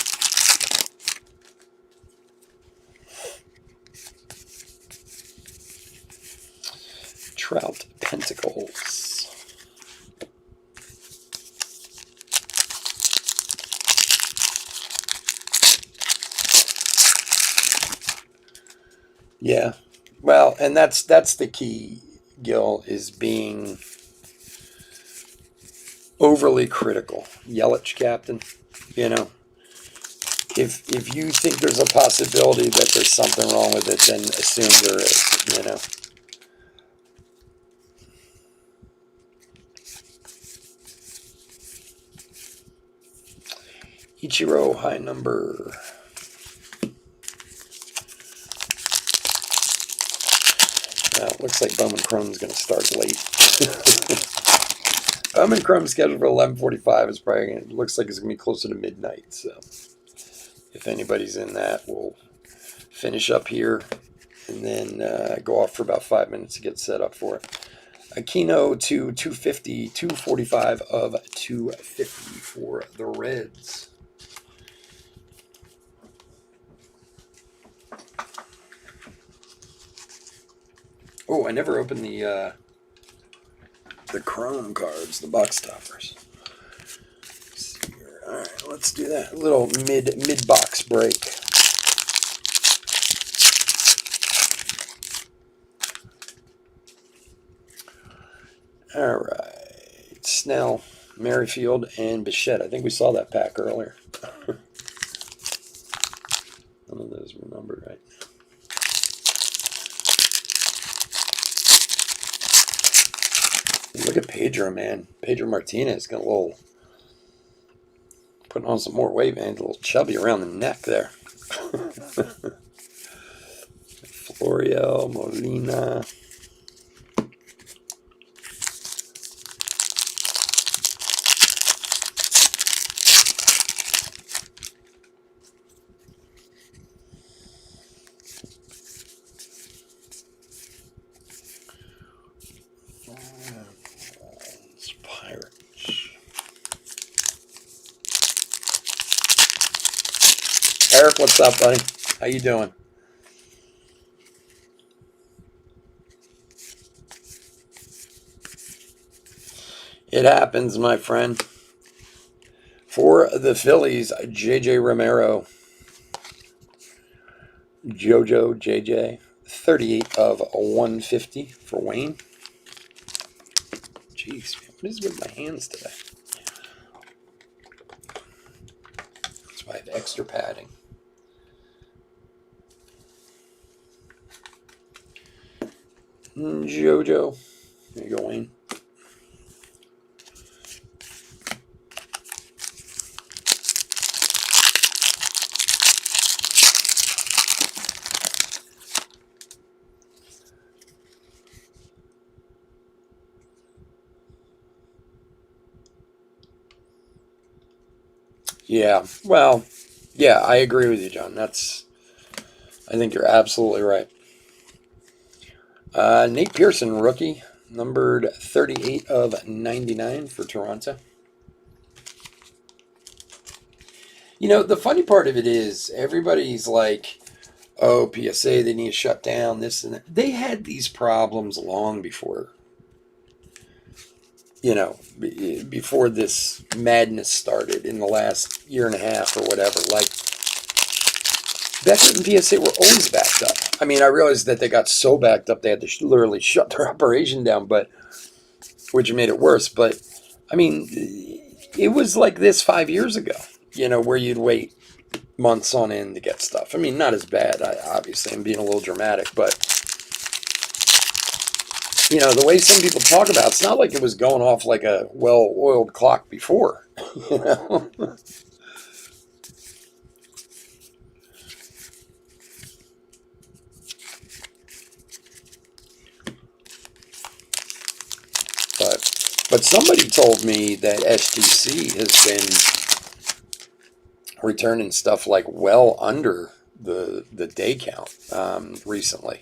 Trout Pentacles. Yeah. Well, and that's the key, Gil, is being overly critical. Yelich, Captain, you know, if you think there's a possibility that there's something wrong with it, then assume there is, you know. Ichiro, high number. Well, it looks like Bowman Chrome's going to start late. Bowman Chrome scheduled for 11:45 is probably. It looks like it's going to be closer to midnight. So, if anybody's in that, we'll finish up here and then go off for about 5 minutes to get set up for it. Aquino to 250, 245 of 250 for the Reds. Oh, I never opened the Chrome cards, the box toppers. All right, let's do that. A little mid box break. All right, Snell, Merrifield, and Bichette. I think we saw that pack earlier. None of those were numbered right. Look at Pedro, man. Pedro Martinez got a little, putting on some more weight, man. A little chubby around the neck there. Florial, Molina. Eric, what's up, buddy? How you doing? It happens, my friend. For the Phillies, JJ Romero, JoJo JJ, 38 of 150 for Wayne. Jeez, man, what is with my hands today? That's why I have extra padding. JoJo. There you go, Wayne. Yeah, well, yeah, I agree with you, John. I think you're absolutely right. Nate Pearson, rookie, Numbered 38 of 99 for Toronto. You know, the funny part of it is everybody's like, oh, PSA, they need to shut down this and that. They had these problems long before, before this madness started in the last year and a half or whatever. Like, Beckett and PSA were always backed up. I mean, I realized that they got so backed up they had to literally shut their operation down, which made it worse. But, I mean, it was like this 5 years ago, where you'd wait months on end to get stuff. I mean, not as bad. Obviously, I'm being a little dramatic, but, the way some people talk about it, it's not like it was going off like a well-oiled clock before, But somebody told me that SGC has been returning stuff like well under the day count recently.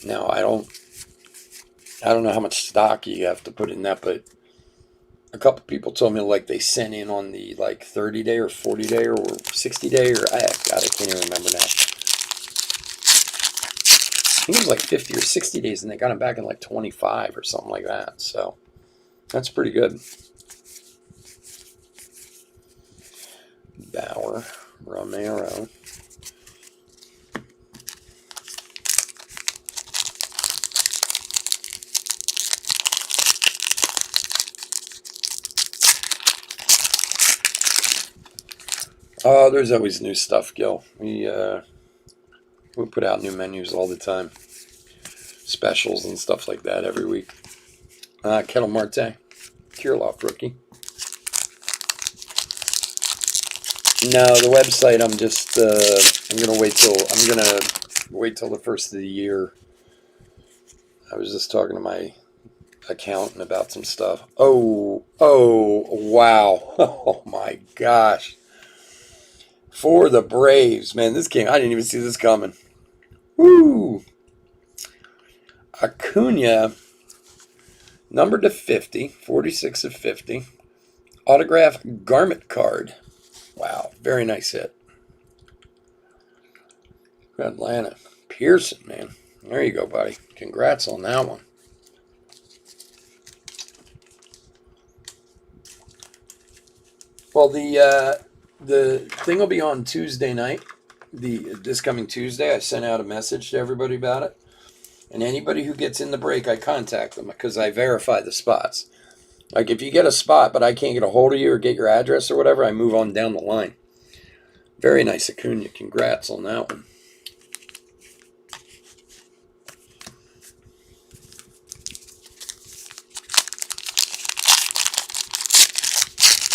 Now I don't know how much stock you have to put in that, but a couple people told me like they sent in on the like 30-day or 40-day or 60-day or I can't even remember now. I think it was like 50 or 60 days, and they got them back in like 25 or something like that. So that's pretty good. Bauer, Romero. Oh, there's always new stuff, Gil. We put out new menus all the time. Specials and stuff like that every week. Kettle Marte, Kirilov rookie. No, the website. I'm gonna wait till the first of the year. I was just talking to my accountant about some stuff. Oh, wow. Oh my gosh. For the Braves, man, this game, I didn't even see this coming. Woo! Acuna, numbered to 50, 46 of 50. Autograph garment card. Wow, very nice hit. Atlanta. Pearson, man. There you go, buddy. Congrats on that one. Well, the thing will be on Tuesday night. This coming Tuesday, I sent out a message to everybody about it. And anybody who gets in the break, I contact them because I verify the spots. Like if you get a spot, but I can't get a hold of you or get your address or whatever, I move on down the line. Very nice, Acuna. Congrats on that one.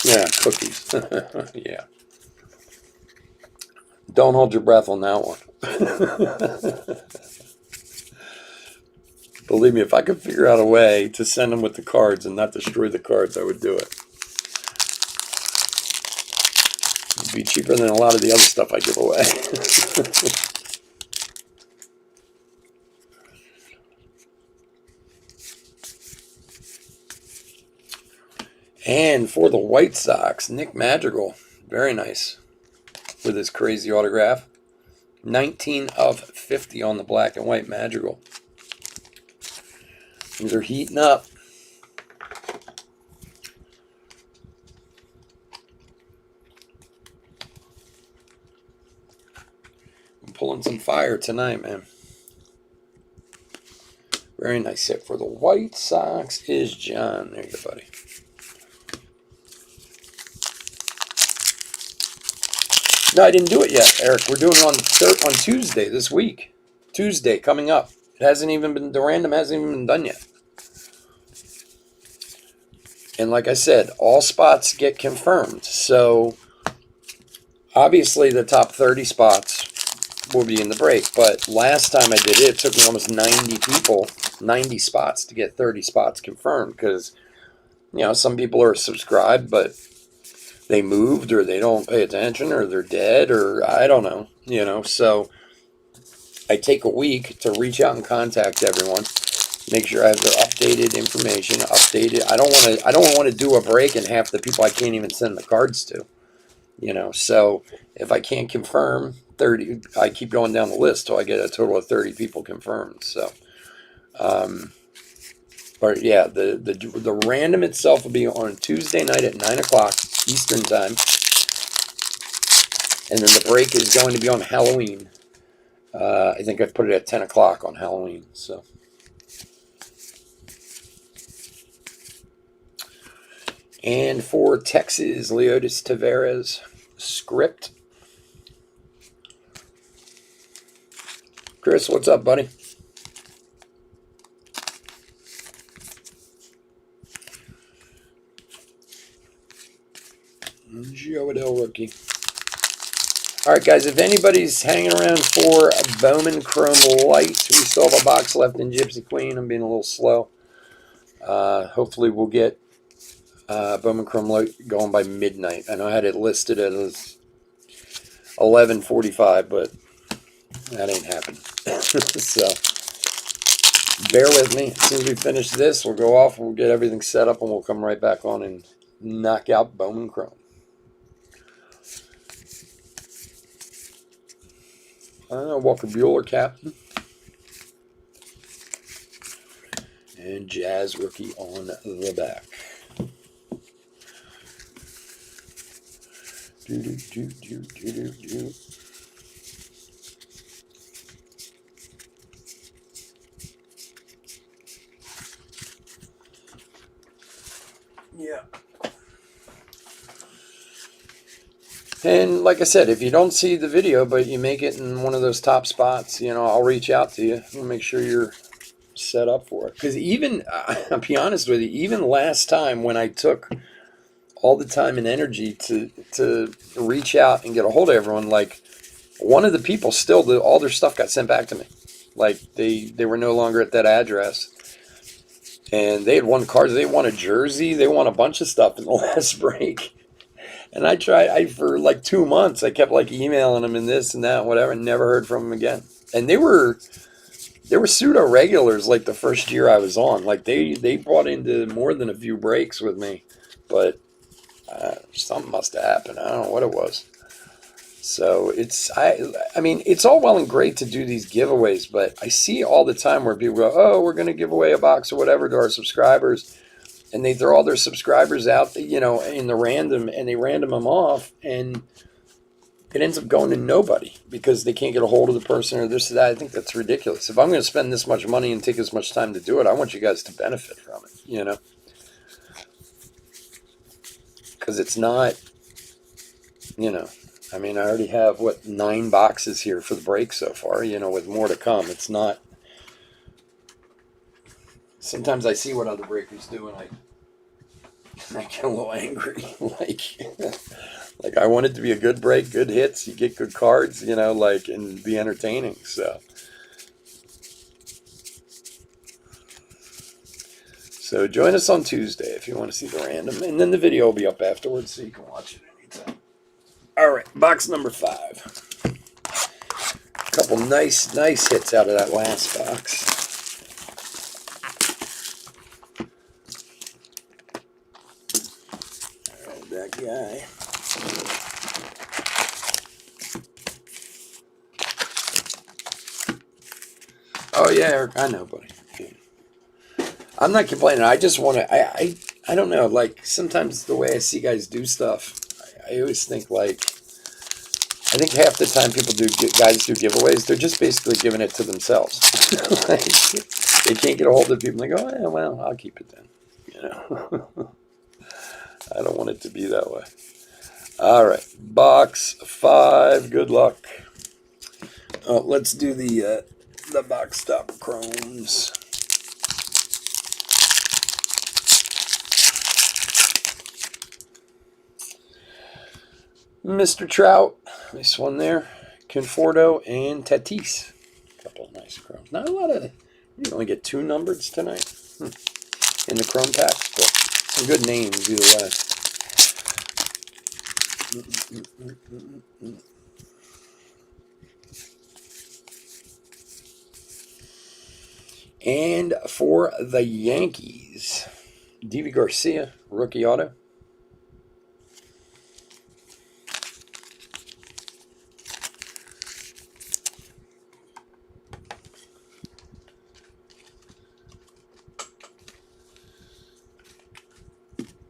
Yeah, cookies. Yeah. Don't hold your breath on that one. Believe me, if I could figure out a way to send them with the cards and not destroy the cards, I would do it. It'd be cheaper than a lot of the other stuff I give away. And for the White Sox, Nick Madrigal. Very nice. With his crazy autograph. 19 of 50 on the black and white Madrigal. Things are heating up. I'm pulling some fire tonight, man. Very nice hit for the White Sox is John. There you go, buddy. No, I didn't do it yet, Eric. We're doing it on Tuesday this week. Tuesday coming up. It hasn't even been, the random hasn't even been done yet. And like I said, all spots get confirmed. So obviously the top 30 spots will be in the break. But last time I did it, it took me almost 90 spots to get 30 spots confirmed. Because, some people are subscribed, but they moved or they don't pay attention or they're dead or I don't know, So I take a week to reach out and contact everyone. Make sure I have their updated information. Updated. I don't want to do a break and half the people I can't even send the cards to. So if I can't confirm 30, I keep going down the list till I get a total of 30 people confirmed. So, but yeah, the random itself will be on Tuesday night at 9 o'clock Eastern time, and then the break is going to be on Halloween. I think I put it at 10 o'clock on Halloween. So. And for Texas, Leotis Taveras script. Chris, what's up, buddy? Joe Adele rookie. All right, guys, if anybody's hanging around for a Bowman Chrome Light, we still have a box left in Gypsy Queen. I'm being a little slow. Hopefully we'll get Bowman Chrome Light going by midnight. I know I had it listed as 11:45, but that ain't happening. So bear with me. As soon as we finish this, we'll go off, we'll get everything set up, and we'll come right back on and knock out Bowman Chrome. Walker Bueller, captain. And Jazz rookie on the back. Yeah. And like I said, if you don't see the video, but you make it in one of those top spots, I'll reach out to you. We'll make sure you're set up for it. Because even, I'll be honest with you, even last time when I took all the time and energy to reach out and get a hold of everyone, like one of the people still, all their stuff got sent back to me. Like they were no longer at that address. And they had won cards. They won a jersey. They won a bunch of stuff in the last break. And I tried, for like 2 months, I kept like emailing them and this and that and whatever, and never heard from them again. And they were pseudo regulars like the first year I was on. Like they bought into more than a few breaks with me, but something must have happened. I don't know what it was. So I mean, it's all well and great to do these giveaways, but I see all the time where people go, oh, we're going to give away a box or whatever to our subscribers. And they throw all their subscribers out, in the random, and they random them off, and it ends up going to nobody because they can't get a hold of the person or this or that. I think that's ridiculous. If I'm going to spend this much money and take as much time to do it, I want you guys to benefit from it, because it's not, I mean, I already have, 9 boxes here for the break so far, with more to come. It's not, sometimes I see what other breakers do, and I get a little angry. like I want it to be a good break, good hits, you get good cards, and be entertaining. So join us on Tuesday if you want to see the random, and then the video will be up afterwards, so you can watch it anytime. All right, box number 5. A couple nice hits out of that last box. That guy. Oh yeah, Eric, I know, buddy. I'm not complaining. I just want to. I don't know. Like sometimes the way I see guys do stuff, I always think I think half the time guys do giveaways, they're just basically giving it to themselves. Like, they can't get a hold of people. They go, oh, well, I'll keep it then. I don't want it to be that way. All right, box 5. Good luck. Let's do the box stopper chromes. Mr. Trout, nice one there. Conforto and Tatis. A couple of nice chromes. Not a lot of. You only get 2 numbereds tonight in the chrome packs, but some good names either way. And for the Yankees, Deivi Garcia, rookie auto.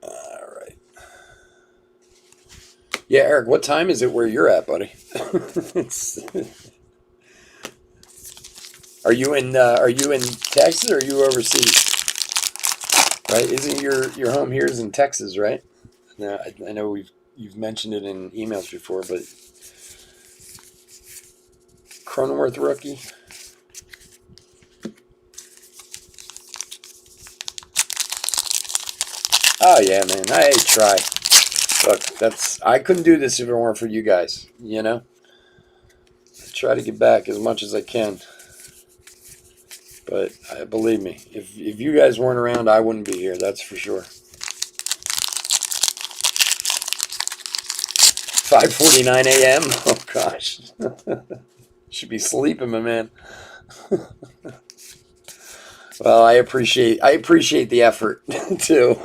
All right. Yeah, Eric, what time is it where you're at, buddy? Are you in Texas or are you overseas? Right? Isn't your home here is in Texas, right? Now, I know you've mentioned it in emails before, but Cronenworth rookie. Oh yeah, man. I try. Look, I couldn't do this if it weren't for you guys. You know, I try to get back as much as I can. But believe me, if you guys weren't around, I wouldn't be here. That's for sure. 5:49 a.m. Oh gosh, should be sleeping, my man. Well, I appreciate the effort too.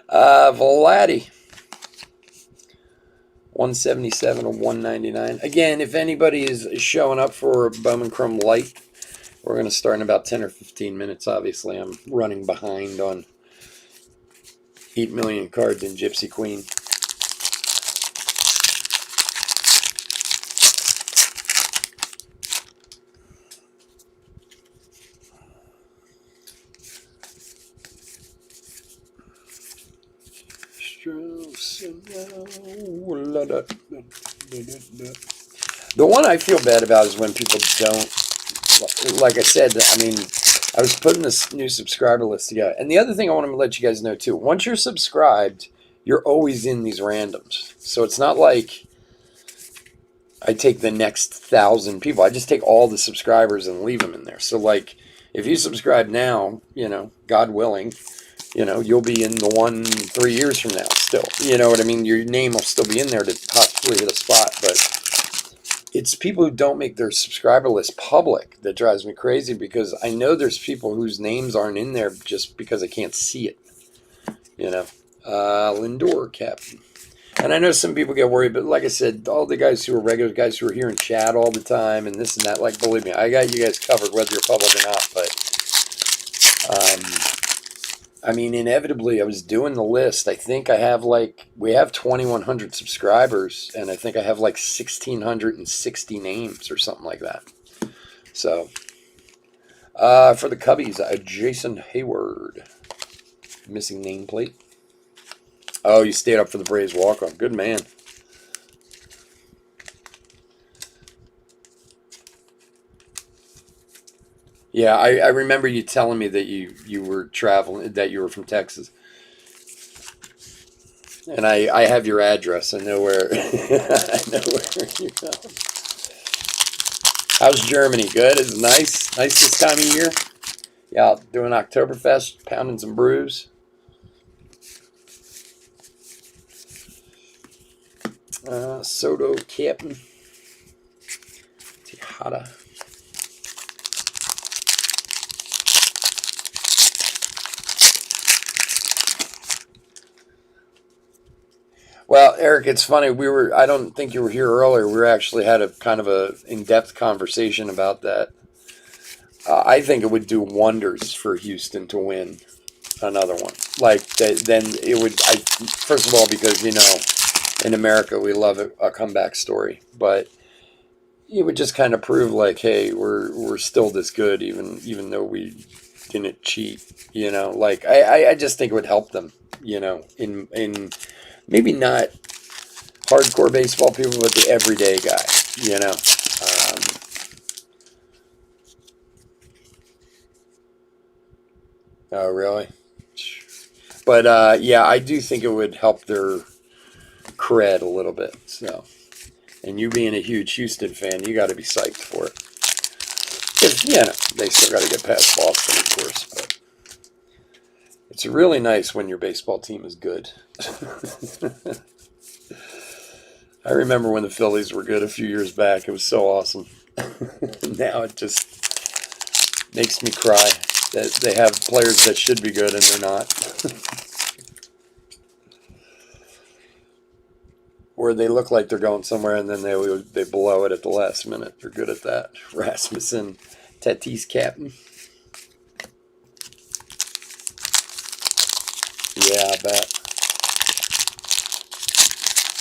Vladdy, 177 of 199. Again, if anybody is showing up for Bowman Chrome Light, we're going to start in about 10 or 15 minutes. Obviously, I'm running behind on 8 million cards in Gypsy Queen. The one I feel bad about is when people don't, like I said, I mean, I was putting this new subscriber list together. And the other thing I want to let you guys know too, once you're subscribed, you're always in these randoms. So it's not like I take the next 1,000 people. I just take all the subscribers and leave them in there. So like, if you subscribe now, you know, God willing, you know, you'll be in the one 3 years from now still. You know what I mean? Your name will still be in there to possibly hit a spot. But it's people who don't make their subscriber list public that drives me crazy, because I know there's people whose names aren't in there just because I can't see it. You know, Lindor captain. And I know some people get worried, but like I said, all the guys who are regular guys who are here in chat all the time and this and that, like, believe me, I got you guys covered whether you're public or not. But I mean, inevitably, I was doing the list. I think I have we have 2,100 subscribers, and I think I have like 1,660 names or something like that. So, for the Cubbies, Jason Hayward, missing nameplate. Oh, you stayed up for the Braves walk-off. Good man. Yeah, I remember you telling me that you were traveling, that you were from Texas. And I have your address. I know where I know where you're going. How's Germany? Good? Is it nice? Nice this time of year? Yeah, doing Oktoberfest, pounding some brews. Soto Captain. Tejada. Well, Eric, it's funny. I don't think you were here earlier. We actually had a kind of a in-depth conversation about that. I think it would do wonders for Houston to win another one. Like, then it would, first of all, because, you know, in America, we love a comeback story. But it would just kind of prove, like, hey, we're still this good, even though we didn't cheat. You know, like, I just think it would help them, you know, in maybe not hardcore baseball people, but the everyday guy, you know. Oh, really? But, yeah, I do think it would help their cred a little bit. So, and you being a huge Houston fan, you got to be psyched for it. Because, you know, they still got to get past Boston, of course. But it's really nice when your baseball team is good. I remember when the Phillies were good a few years back. It was so awesome. Now it just, Makes me cry that they have players that should be good and they're not. Or they look like they're going somewhere and then they blow it at the last minute. They're good at that. Rasmussen, Tatis captain. Yeah, I bet.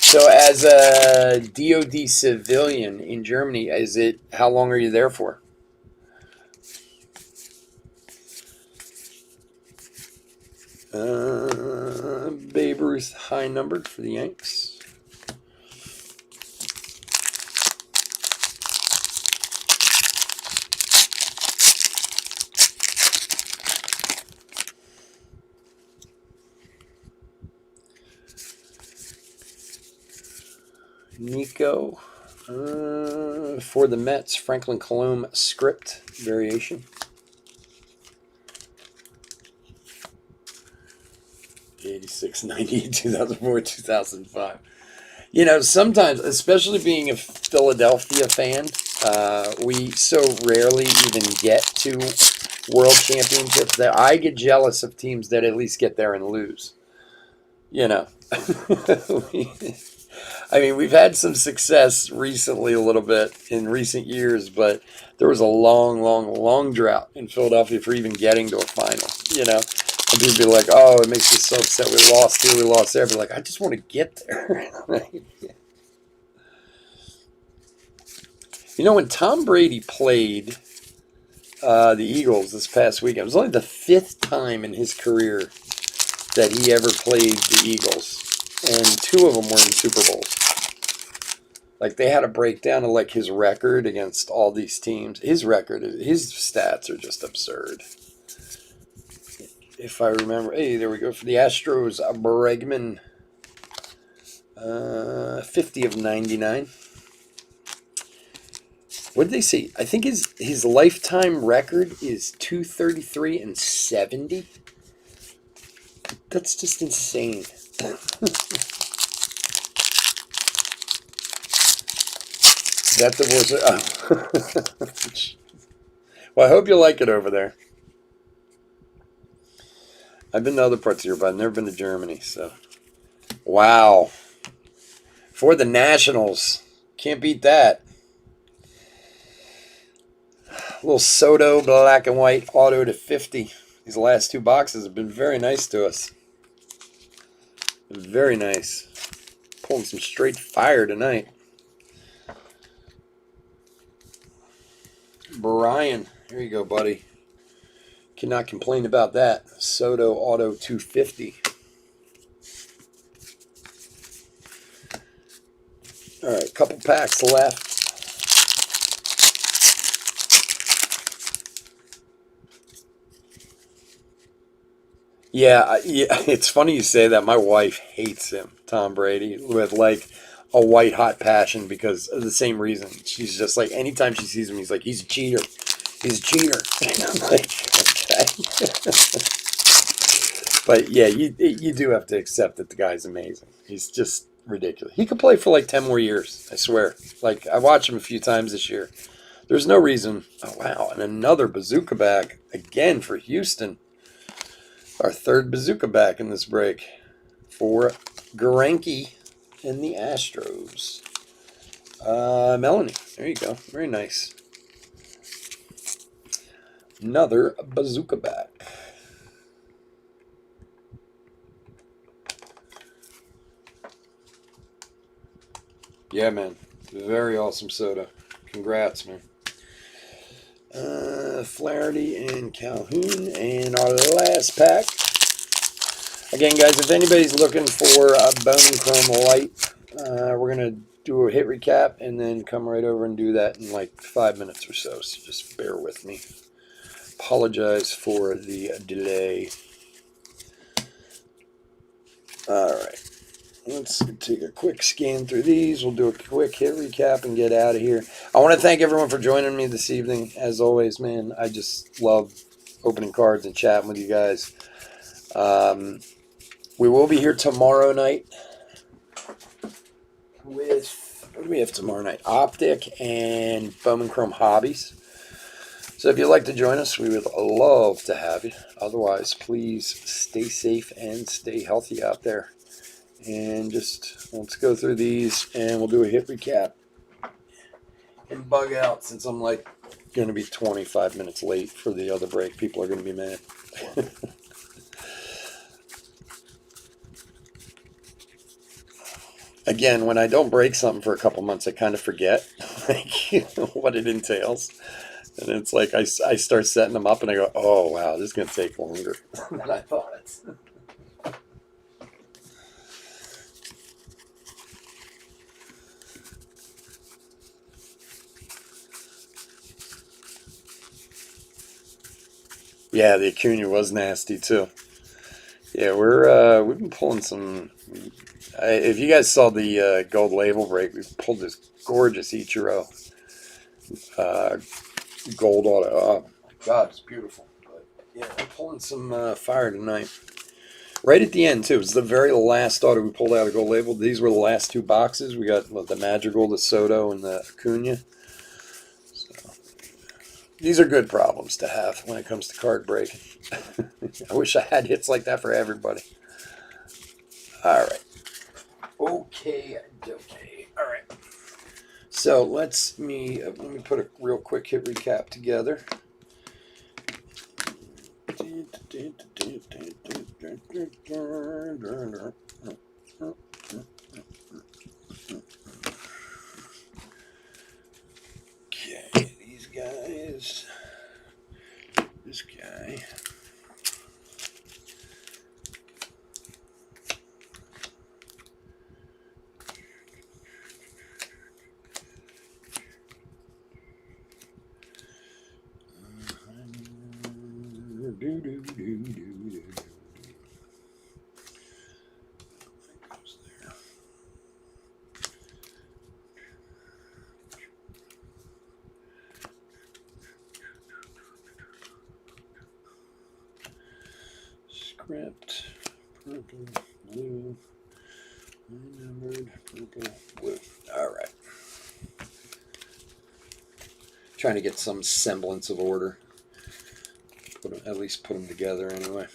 So as a DoD civilian in Germany, how long are you there for? Babe Ruth high numbered for the Yanks. Nico for the Mets, Franklin Colomb script variation. 86, 98, 2004, 2005. You know, sometimes, especially being a Philadelphia fan, we so rarely even get to world championships that I get jealous of teams that at least get there and lose. You know. I mean, we've had some success recently a little bit in recent years, but there was a long drought in Philadelphia for even getting to a final, you know. And people be like, oh, it makes me so upset. We lost here, we lost there. But like, I just want to get there. You know, when Tom Brady played the Eagles this past weekend, it was only the 5th time in his career that he ever played the Eagles. And 2 of them were in Super Bowls. Like, they had a breakdown of, like, his record against all these teams. His stats are just absurd. If I remember. Hey, there we go. For the Astros, Bregman, 50 of 99. What did they say? I think his lifetime record is 233 and 70. That's just insane. That divorce. Oh. Well, I hope you like it over there. I've been to other parts of Europe. I've never been to Germany. So, wow. For the Nationals, can't beat that. A little Soto black and white auto to 50. These last 2 boxes have been very nice to us. Very nice. Pulling some straight fire tonight. Brian, here you go, buddy. Cannot complain about that. Soto Auto 250. All right, couple packs left. Yeah, it's funny you say that. My wife hates him, Tom Brady, with like a white hot passion because of the same reason. She's just like, anytime she sees him, he's like, he's a cheater. He's a cheater. And I'm like, okay. But yeah, you do have to accept that the guy's amazing. He's just ridiculous. He could play for like 10 more years, I swear. Like, I watched him a few times this year. There's no reason. Oh, wow. And another bazooka back again for Houston. Our 3rd bazooka back in this break for Garanke and the Astros. Melanie, there you go. Very nice. Another bazooka back. Yeah, man. Very awesome soda. Congrats, man. Flaherty and Calhoun. And our last pack. Again, guys, if anybody's looking for a Bone and Chrome Light, we're going to do a hit recap and then come right over and do that in like 5 minutes or so. So just bear with me. Apologize for the delay. All right. Let's take a quick scan through these. We'll do a quick hit recap and get out of here. I want to thank everyone for joining me this evening. As always, man, I just love opening cards and chatting with you guys. We will be here tomorrow night with, what do we have tomorrow night? Optic and Bowman Chrome Hobbies. So if you'd like to join us, we would love to have you. Otherwise, please stay safe and stay healthy out there. And just let's go through these and we'll do a hit recap and bug out, since I'm like going to be 25 minutes late for the other break. People are going to be mad. Again, when I don't break something for a couple months, I kind of forget what it entails. And it's like I start setting them up and I go, oh, wow, this is going to take longer than I thought. Yeah, the Acuna was nasty too. Yeah, we've been pulling some. If you guys saw the gold label break, we pulled this gorgeous Ichiro gold auto. Oh my God, it's beautiful. But yeah, we're pulling some fire tonight. Right at the end too. It was the very last auto we pulled out of gold label. These were the last two boxes. We got the Madrigal, the Soto, and the Acuna. These are good problems to have when it comes to card breaking. I wish I had hits like that for everybody. All right. Okay. All right. So let me put a real quick hit recap together. Okay, these guys. This guy. Script, purple, blue, numbered, purple, blue. All right. Trying to get some semblance of order. At least put them together anyway.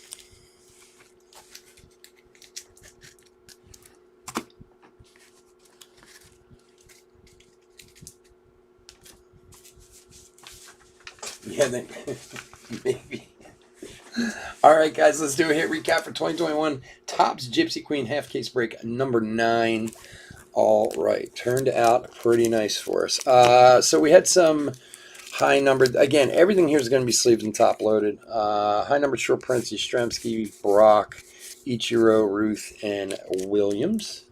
Yeah, maybe. All right, guys, let's do a hit recap for 2021. Topps Gypsy Queen half case break number 9. All right, turned out pretty nice for us. So we had some high numbered. Again, everything here is going to be sleeved and top loaded. High numbered short prints: Yastrzemski, Brock, Ichiro, Ruth, and Williams.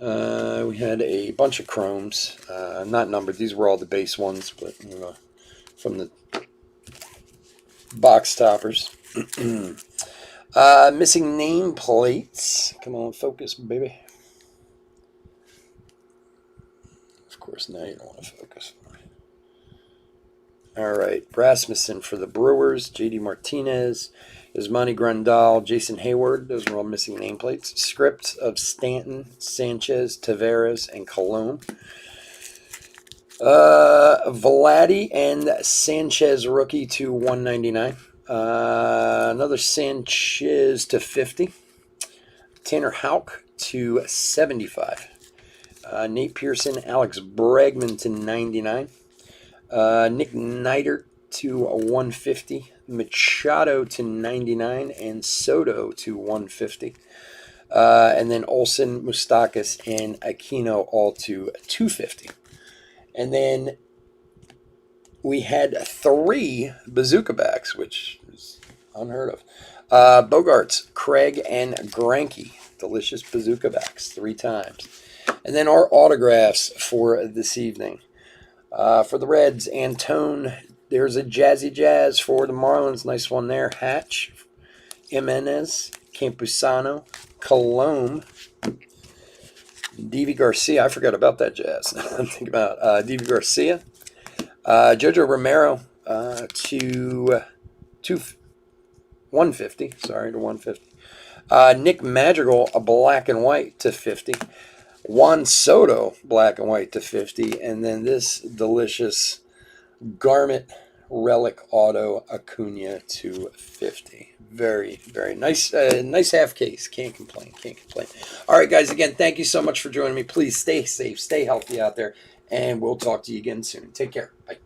We had a bunch of chromes, not numbered. These were all the base ones, but from the box toppers. Missing nameplates. Come on, focus, baby. Of course, now you don't want to focus. All right, Rasmussen for the Brewers, J.D. Martinez, Yasmani Grandal, Jason Hayward. Those are all missing nameplates. Script of Stanton, Sanchez, Tavares, and Colomb. Vladdy and Sanchez rookie to 199. Another Sanchez to 50. Tanner Houck to 75. Nate Pearson, Alex Bregman to 99. Nick Neidert to 150. Machado to 99. And Soto to 150. And then Olsen, Moustakas, and Aquino all to 250. And then we had 3 bazooka backs, which is unheard of. Bogarts, Craig, and Greinke. Delicious bazooka backs 3 times. And then our autographs for this evening. For the Reds, Antone. There's a Jazzy Jazz for the Marlins. Nice one there. Hatch, Jimenez, Campusano, Colomb, D.V. Garcia. I forgot about that Jazz. I'm thinking about D.V. Garcia. Jojo Romero to 150. Sorry, to 150. Nick Madrigal, a black and white to 50. Juan Soto, black and white to 50. And then this delicious garment Relic Auto Acuna 250. Very, very nice. Nice half case. Can't complain. Can't complain. All right, guys. Again, thank you so much for joining me. Please stay safe, stay healthy out there, and we'll talk to you again soon. Take care. Bye.